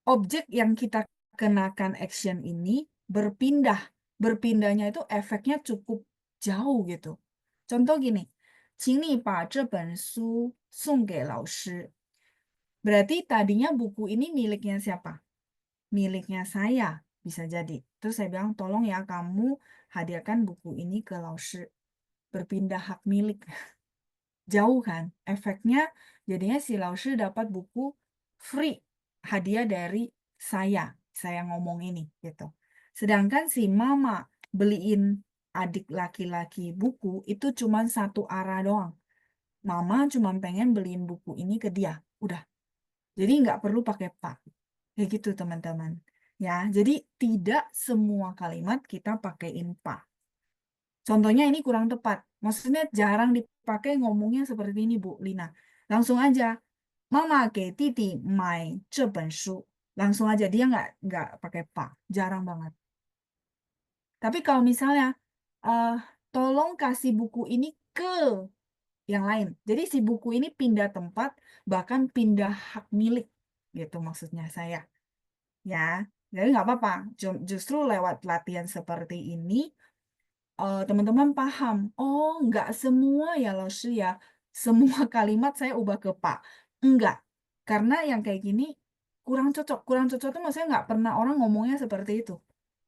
objek yang kita kenakan action ini berpindah. Berpindahnya itu efeknya cukup jauh gitu. Contoh gini, 请你把这本书送给老师. Berarti tadinya buku ini miliknya siapa? Miliknya saya, bisa jadi. Terus saya bilang, tolong ya kamu hadiahkan buku ini ke 老师. Berpindah hak milik. Jauh kan? Efeknya jadinya si 老师 dapat buku free. Hadiah dari saya ngomong ini gitu. Sedangkan si mama beliin adik laki-laki buku itu cuma satu arah doang. Mama cuma pengen beliin buku ini ke dia. Udah. Jadi nggak perlu pakai pak. Kayak gitu teman-teman. Ya, jadi tidak semua kalimat kita pakaiin pak. Contohnya ini kurang tepat. Maksudnya jarang dipakai ngomongnya seperti ini Bu Lina. Langsung aja, Mama ke Titi 买这本书. Langsung aja dia nggak pakai pak. Jarang banget. Tapi kalau misalnya, eh, tolong kasih buku ini ke yang lain. Jadi si buku ini pindah tempat, bahkan pindah hak milik, gitu maksudnya saya. Ya, jadi nggak apa-apa. Justru lewat latihan seperti ini, teman-teman paham. Oh, nggak semua ya Laoshi ya. Semua kalimat saya ubah ke Pak. Enggak. Karena yang kayak gini kurang cocok. Kurang cocok itu maksudnya nggak pernah orang ngomongnya seperti itu.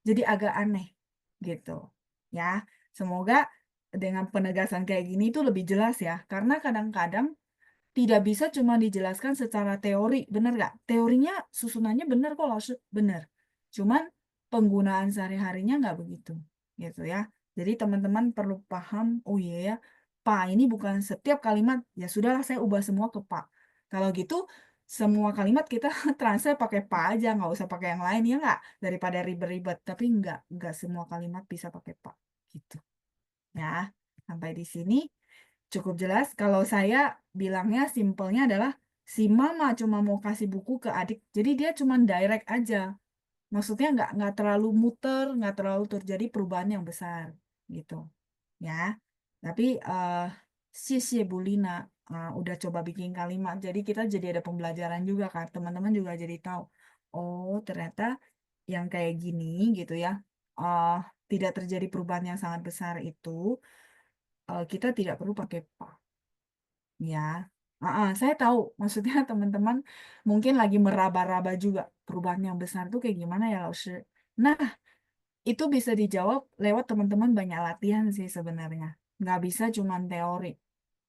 Jadi agak aneh gitu. Ya, semoga dengan penegasan kayak gini itu lebih jelas ya. Karena kadang-kadang tidak bisa cuma dijelaskan secara teori, benar nggak? Teorinya susunannya benar kok, Laoshi. Benar. Cuman penggunaan sehari-harinya nggak begitu, gitu ya. Jadi teman-teman perlu paham, oh iya ya, Pak ini bukan setiap kalimat, ya sudahlah saya ubah semua ke Pak. Kalau gitu, semua kalimat kita transfer pakai Pak aja, nggak usah pakai yang lain, ya nggak? Daripada ribet-ribet, tapi nggak semua kalimat bisa pakai Pak, gitu. Ya, sampai di sini cukup jelas. Kalau saya bilangnya simpelnya adalah si mama cuma mau kasih buku ke adik, jadi dia cuma direct aja. Maksudnya nggak terlalu muter, nggak terlalu terjadi perubahan yang besar gitu, ya. Tapi si Bulina udah coba bikin kalimat, jadi kita jadi ada pembelajaran juga kan, teman-teman juga jadi tahu. Oh ternyata yang kayak gini gitu ya, uh, tidak terjadi perubahan yang sangat besar itu, kita tidak perlu pakai pa. Ya, saya tahu. Maksudnya teman-teman mungkin lagi meraba-raba juga perubahan yang besar tuh kayak gimana ya, Laoshi. Nah, itu bisa dijawab lewat teman-teman banyak latihan sih sebenarnya. Nggak bisa cuma teori.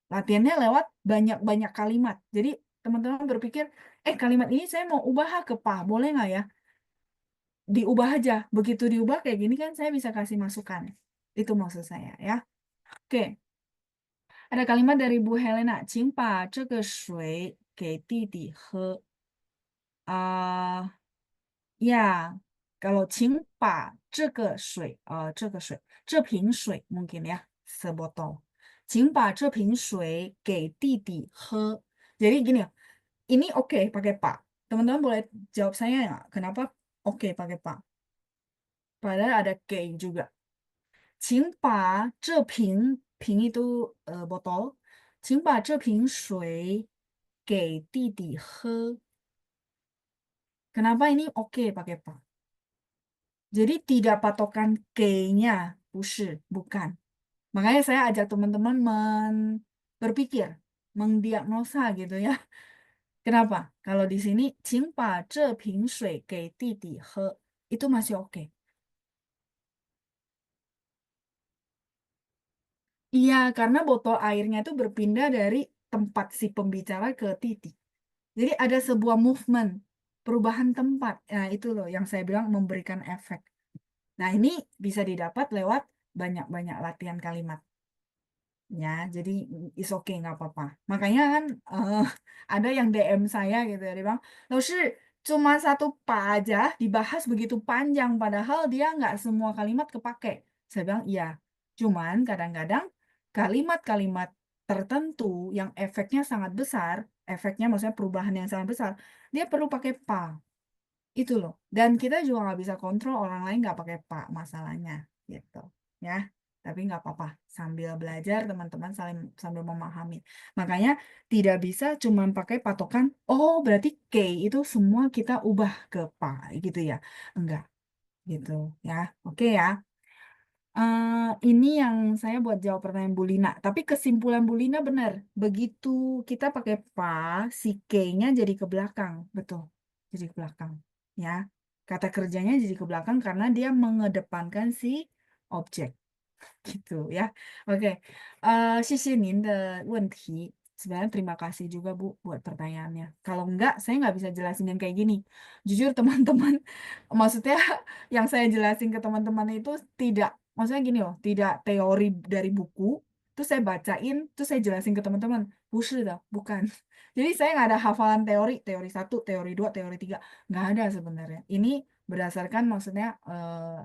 Latihannya lewat banyak-banyak kalimat. Jadi teman-teman berpikir, kalimat ini saya mau ubah ke pa, boleh nggak ya? Diubah aja. Begitu diubah kayak gini kan saya bisa kasih masukan. Itu maksud saya ya. Oke. Ada kalimat dari Bu Helena, 请把这个水给弟弟喝. Ya, kalau 请把这个水,这瓶水 mungkin ya, sebotol. 请把这瓶水给弟弟喝. Jadi gini ya, ini oke pakai Pak. Teman-teman boleh jawab saya nggak? Kenapa oke pakai Pak? Padahal ada ke juga. 请把这瓶 itu botol, 请把这瓶水给弟弟喝. Kenapa ini oke pakai Pak? Jadi tidak patokan K-nya, bukan. Makanya saya ajak teman-teman berpikir, mendiagnosa gitu ya. Kenapa? Kalau di sini, 请把这瓶水给弟弟喝, itu masih oke. Iya, karena botol airnya itu berpindah dari tempat si pembicara ke titik. Jadi ada sebuah movement, perubahan tempat. Nah, itu loh yang saya bilang memberikan efek. Nah, ini bisa didapat lewat banyak-banyak latihan kalimat. Ya, jadi is okay, nggak apa-apa. Makanya kan ada yang DM saya gitu ya, dia bilang, Laoshi, cuma satu pa aja dibahas begitu panjang, padahal dia nggak semua kalimat kepake. Saya bilang, iya. Cuman kadang-kadang kalimat-kalimat tertentu yang efeknya sangat besar, efeknya maksudnya perubahan yang sangat besar, dia perlu pakai pa. Itu loh. Dan kita juga nggak bisa kontrol orang lain nggak pakai pak masalahnya gitu. Ya, tapi nggak apa-apa. Sambil belajar teman-teman sambil memahami. Makanya tidak bisa cuma pakai patokan, oh berarti K itu semua kita ubah ke pa gitu ya. Enggak gitu ya. Oke ya. Ini yang saya buat jawab pertanyaan Bu Lina. Tapi kesimpulan Bu Lina benar. Begitu kita pakai pa, si K-nya jadi ke belakang. Betul. Jadi ke belakang. Ya. Kata kerjanya jadi ke belakang karena dia mengedepankan si objek. Gitu ya. Oke. 谢谢您的问题. Sebenarnya terima kasih juga Bu buat pertanyaannya. Kalau enggak, saya nggak bisa jelasin yang kayak gini. Jujur teman-teman, maksudnya yang saya jelasin ke teman-teman itu tidak, maksudnya gini loh, tidak teori dari buku, terus saya bacain, terus saya jelasin ke teman-teman. Bukan. Jadi saya nggak ada hafalan teori, teori satu, teori dua, teori tiga, nggak ada sebenarnya. Ini berdasarkan maksudnya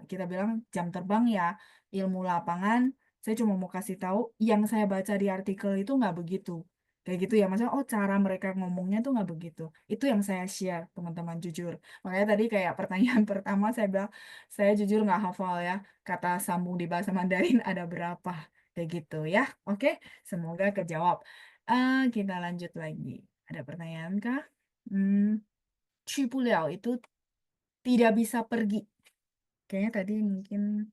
kita bilang jam terbang ya, ilmu lapangan. Saya cuma mau kasih tahu yang saya baca di artikel itu nggak begitu. Kayak gitu ya, maksudnya oh cara mereka ngomongnya tuh nggak begitu. Itu yang saya share teman-teman jujur. Makanya tadi kayak pertanyaan pertama saya bilang saya jujur nggak hafal ya kata sambung di bahasa Mandarin ada berapa kayak gitu ya. Oke, semoga kejawab. Kita lanjut lagi. Ada pertanyaan kah? Hmm, 去不了 itu tidak bisa pergi. Kayaknya tadi mungkin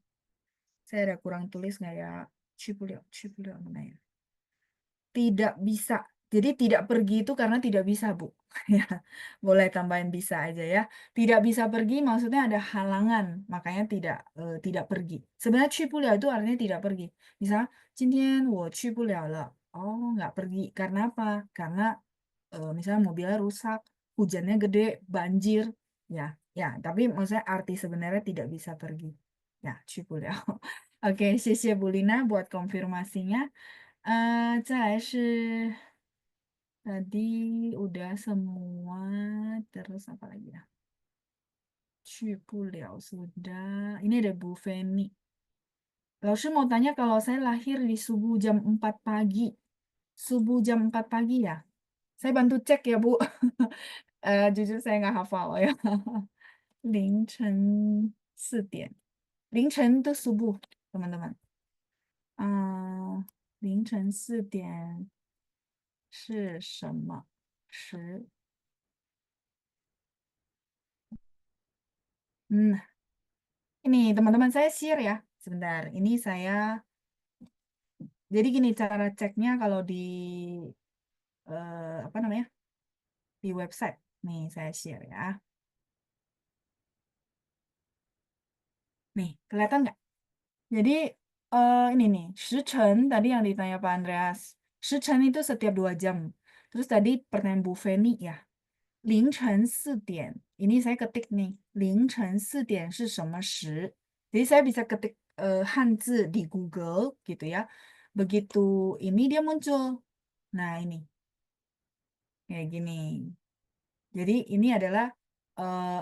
saya ada kurang tulis nggak ya? 去不了mana ya? Tidak bisa. Jadi tidak pergi itu karena tidak bisa, Bu. Ya, boleh tambahin bisa aja ya. Tidak bisa pergi maksudnya ada halangan, makanya tidak pergi. Sebenarnya 去不了 itu artinya tidak pergi. Misal, 今天我去不了了. Oh, nggak pergi. Karena apa? Karena misalnya mobilnya rusak, hujannya gede, banjir. Ya, ya. Tapi maksudnya arti sebenarnya tidak bisa pergi. Ya, 去不了. Oke, 谢谢 Bu Lina buat konfirmasinya. 再来是 tadi udah semua, terus apa lagi ya? 去不了 sudah. Ini ada Bu Feni. Lalu mau tanya kalau saya lahir di subuh jam 4 pagi. Subuh jam 4 pagi ya? Saya bantu cek ya, Bu. Jujur saya nggak hafal ya. 凌晨4点. 凌晨 itu subuh, teman-teman. 凌晨4点是什么时？Hmm, ini teman-teman saya share ya. Sebentar, ini saya. Jadi gini cara ceknya kalau di apa namanya di website. Nih saya share ya. Nih kelihatan nggak? Jadi ini nih, Shichen tadi yang ditanya Pak Andreas. Shichen itu setiap 2 jam. Terus tadi pertanyaan Bu Feni ya. 凌晨4点. Ini saya ketik nih. 凌晨4点是什么时? Jadi saya bisa ketik Hanzi di Google gitu ya. Begitu ini dia muncul. Nah ini kayak gini. Jadi ini adalah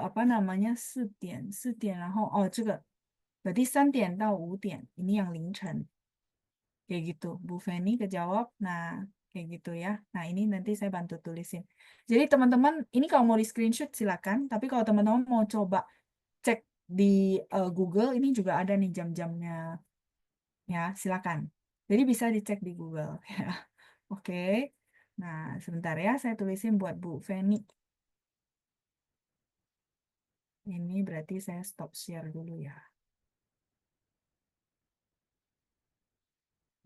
apa namanya 4点，然后这个 berarti 3点到5点. Ini yang 凌晨. Kayak gitu. Bu Feni kejawab. Nah, kayak gitu ya. Nah, ini nanti saya bantu tulisin. Jadi teman-teman, ini kalau mau di screenshot silakan. Tapi kalau teman-teman mau coba cek di Google, ini juga ada nih jam-jamnya. Ya, silakan. Jadi bisa dicek di Google. Ya. Oke. Nah, sebentar ya. Saya tulisin buat Bu Feni. Ini berarti saya stop share dulu ya.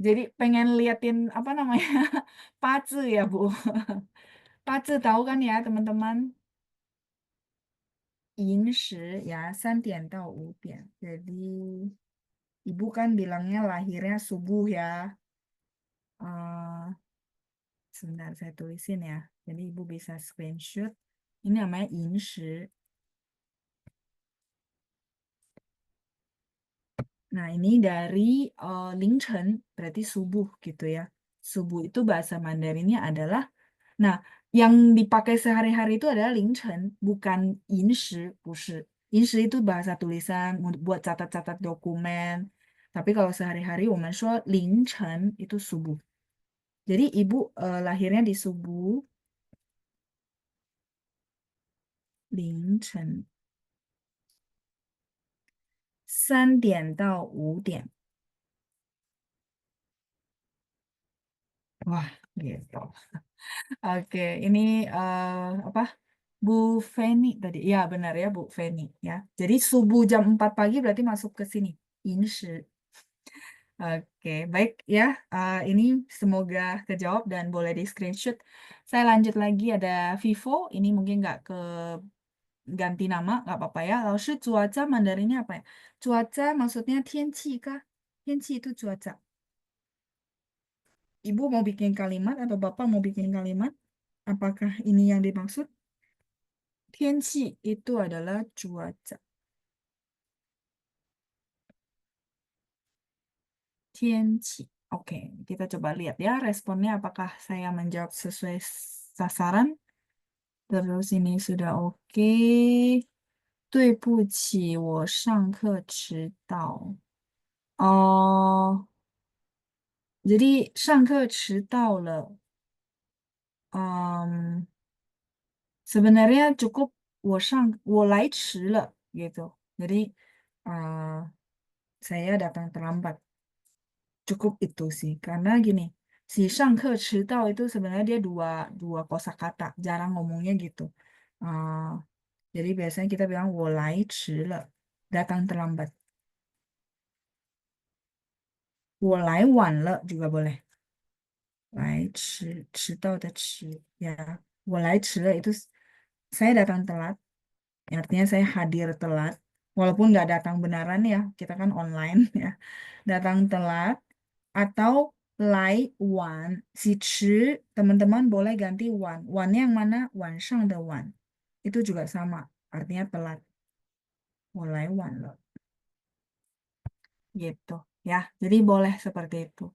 Jadi pengen liatin apa namanya? Pace ya, Bu. Pace tahu kan ya, teman-teman? 寅时 ya 3点到5点. Jadi ibu kan bilangnya lahirnya subuh ya. Eh sebentar saya tulisin ya. Jadi ibu bisa screenshot. Ini namanya 寅时. Nah ini dari 凌晨 berarti subuh gitu ya. Subuh itu bahasa Mandarinnya adalah. Nah yang dipakai sehari-hari itu adalah 凌晨, bukan 寅时, 不是. 寅时 itu bahasa tulisan buat catat-catat dokumen. Tapi kalau sehari-hari, 我们说 凌晨 itu subuh. Jadi ibu lahirnya di subuh 凌晨3点到5点. Wah, gitu. Oke, ini apa? Bu Feni tadi. Ya, benar ya, Bu Feni ya. Jadi subuh jam 4 pagi berarti masuk ke sini. 寅时. Oke, baik ya. Ini semoga kejawab dan boleh di screenshot. Saya lanjut lagi ada Vivo. Ini mungkin nggak ke ganti nama, nggak apa-apa ya. Lalu cuaca Mandarinnya apa ya? Cuaca maksudnya 天气 kah? 天气 itu cuaca. Ibu mau bikin kalimat atau Bapak mau bikin kalimat? Apakah ini yang dimaksud? 天气 itu adalah cuaca. 天气. Oke, kita coba lihat ya responnya apakah saya menjawab sesuai sasaran. Terus ini sudah oke. 对不起，我上课迟到. Oh, jadi 上课迟到了. em, sebenarnya cukup 我来迟了 gitu. Jadi eh, saya datang terlambat. Cukup itu sih. Karena gini, si 上课迟到 itu sebenarnya dia dua dua kosakata, jarang ngomongnya gitu. Eh, jadi biasanya kita bilang 我来迟了, datang terlambat. 我来晚了 juga boleh. 来迟到的迟 ya. 我来迟了 itu saya datang telat. Artinya saya hadir telat. Walaupun nggak datang beneran ya, kita kan online ya. Datang telat atau lai wan. Si ci, teman-teman boleh ganti wan. Wan yang mana? Wan shang de wan. Itu juga sama. Artinya telat. 我来晚了. Gitu ya. Jadi boleh seperti itu.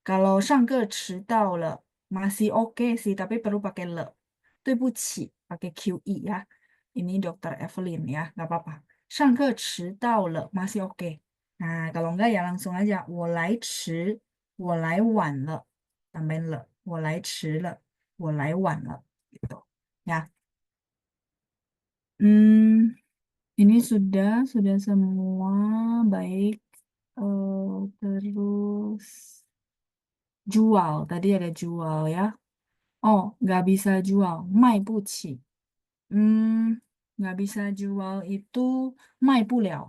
Kalau 上课迟到了 masih oke sih, tapi perlu pakai le. 对不起, pakai QE ya. Ini Dokter Evelyn ya, nggak apa-apa. 上课迟到了 masih oke. Nah, kalau enggak ya langsung aja. 我来迟,我来晚了. Tambahin le. 我来迟了,我来晚了. Gitu. Ya. Hmm, ini sudah semua baik. Terus jual, tadi ada jual ya. Oh, nggak bisa jual, 卖不起. Hmm, nggak bisa jual itu 卖不了,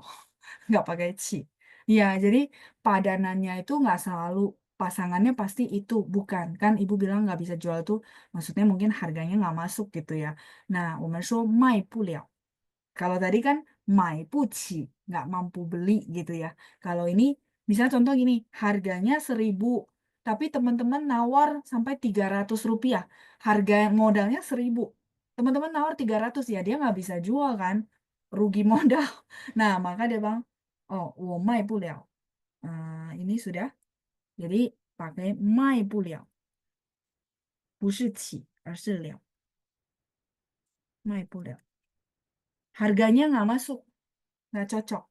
nggak pakai ci. Ya, jadi padanannya itu nggak selalu pasangannya pasti itu, bukan. Kan ibu bilang nggak bisa jual itu, maksudnya mungkin harganya nggak masuk gitu ya. Nah, 我们说卖不了. Kalau tadi kan 买不起, nggak mampu beli gitu ya. Kalau ini, misalnya contoh gini, harganya 1.000, tapi teman-teman nawar sampai 300 rupiah. Harga modalnya 1.000. Teman-teman nawar 300 ya, dia nggak bisa jual kan. Rugi modal. Nah, maka dia bang, oh, 我卖不了. Ini sudah, jadi pakai 卖不了. 不是起,而是了. 卖不了. Harganya nggak masuk, nggak cocok.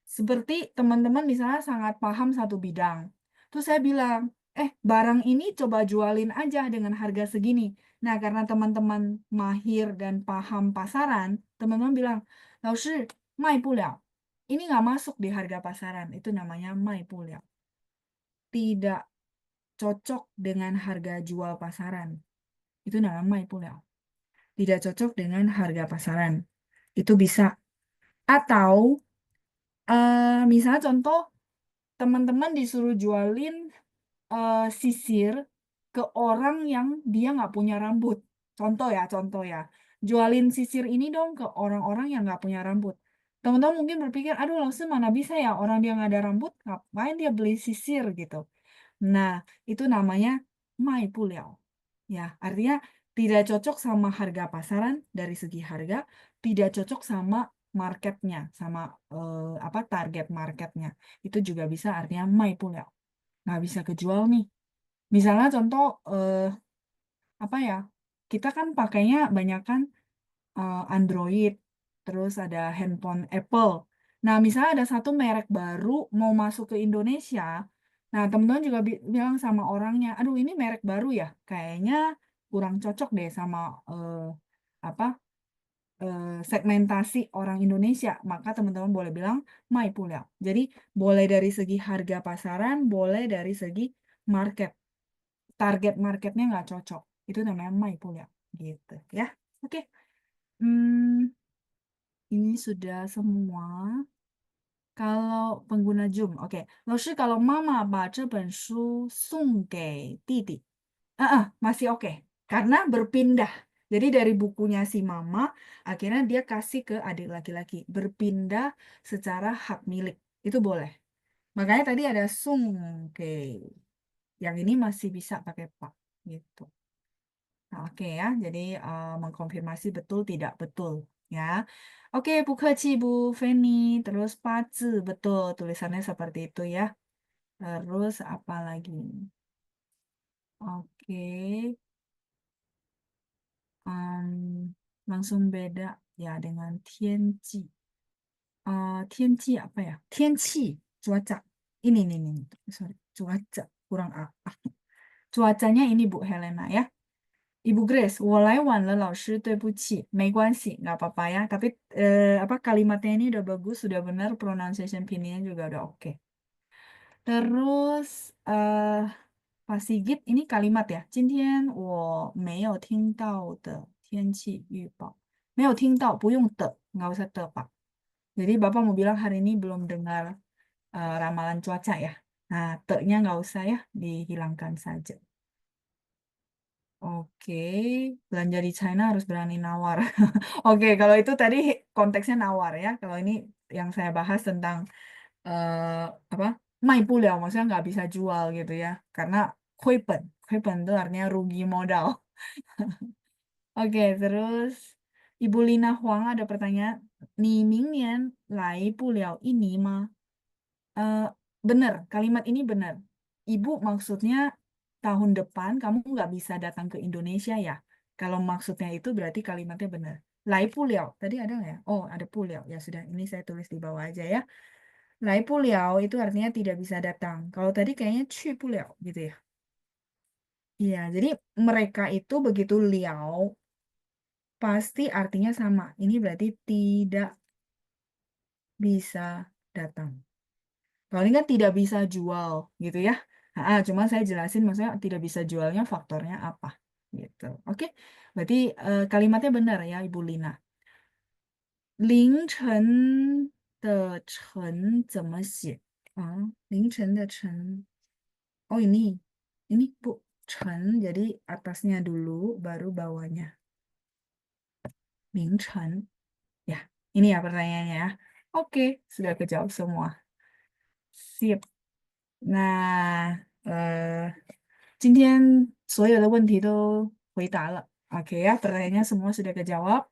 Seperti teman-teman misalnya sangat paham satu bidang. Terus saya bilang, barang ini coba jualin aja dengan harga segini. Nah, karena teman-teman mahir dan paham pasaran, teman-teman bilang, 老师, 卖不了. Ini nggak masuk di harga pasaran. Itu namanya 卖不了. Tidak cocok dengan harga jual pasaran. Itu namanya 卖不了. Tidak cocok dengan harga pasaran. Itu bisa. Atau misalnya contoh teman-teman disuruh jualin sisir ke orang yang dia nggak punya rambut. Contoh ya. Jualin sisir ini dong ke orang-orang yang nggak punya rambut. Teman-teman mungkin berpikir, aduh langsung mana bisa ya orang dia nggak ada rambut, ngapain dia beli sisir gitu. Nah, itu namanya 卖不了. Ya, artinya tidak cocok sama harga pasaran dari segi harga, tidak cocok sama marketnya, sama apa target marketnya. Itu juga bisa artinya 卖不了. Nggak bisa kejual nih. Misalnya contoh apa ya? Kita kan pakainya banyak kan Android, terus ada handphone Apple. Nah, misalnya ada satu merek baru mau masuk ke Indonesia, nah teman-teman juga bilang sama orangnya, aduh ini merek baru ya, kayaknya kurang cocok deh sama apa segmentasi orang Indonesia. Maka teman-teman boleh bilang 卖不了. Jadi boleh dari segi harga pasaran, boleh dari segi market. Target marketnya nggak cocok. Itu namanya 卖不了. Gitu ya. Oke. Hmm, ini sudah semua. Kalau pengguna Zoom, oke. 老师, kalau mama 把这本书送给弟弟, masih oke. Karena berpindah. Jadi dari bukunya si mama, akhirnya dia kasih ke adik laki-laki. Berpindah secara hak milik. Itu boleh. Makanya tadi ada sungke. Yang ini masih bisa pakai pak. Gitu. Nah, oke ya, jadi mengkonfirmasi betul tidak betul ya. Oke, 不客气 Bu Feni. Terus pazi betul tulisannya seperti itu ya. Terus apa lagi? Oke, langsung beda ya dengan tianji. Tianji apa ya? Tianci, cuaca. Ini. Sorry, cuaca kurang A. Cuacanya ini Bu Helena ya. Ibu Grace, 我来晚了，老师，对不起，没关系, nggak apa-apa ya. Tapi apa kalimatnya ini udah bagus, sudah benar, pronunciation pinnya juga udah oke. Terus Pak Sigit ini kalimat ya. 今天我没有听到的天气预报，没有听到不用的, nggak usah de Pak. Jadi Bapak mau bilang hari ini belum dengar ramalan cuaca ya. Nah, te-nya nggak usah ya, dihilangkan saja. Oke, belanja di China harus berani nawar. Oke, kalau itu tadi konteksnya nawar ya. Kalau ini yang saya bahas tentang apa? 卖不了, maksudnya nggak bisa jual gitu ya. Karena 亏本 itu artinya rugi modal. Oke, terus Ibu Lina Huang ada pertanyaan. 你明年来不了印尼吗? Eh, benar, kalimat ini benar. Ibu maksudnya tahun depan kamu nggak bisa datang ke Indonesia ya. Kalau maksudnya itu berarti kalimatnya benar. Lai puliao, tadi ada nggak ya? Oh, ada puliao. Ya sudah, ini saya tulis di bawah aja ya. Lai puliao itu artinya tidak bisa datang. Kalau tadi kayaknya cu puliao gitu ya. Iya, jadi mereka itu begitu liao pasti artinya sama. Ini berarti tidak bisa datang. Kalau ini kan tidak bisa jual gitu ya. Cuma saya jelasin maksudnya tidak bisa jualnya faktornya apa gitu. Oke, berarti kalimatnya benar ya Ibu Lina. 凌晨的晨怎么写啊？凌晨的晨. Oh ini Bu, chen jadi atasnya dulu baru bawahnya. 凌晨. Ya, ini ya pertanyaannya ya. Oke, sudah kejawab semua. Sip. Nah, 今天所有的问题都回答了，OK 呀，pertanyaannya semua sudah kejawab。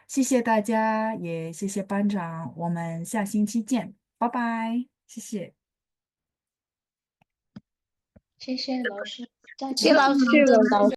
谢谢大家，也谢谢班长，我们下星期见，拜拜，谢谢。谢谢老师，再谢见。老师的。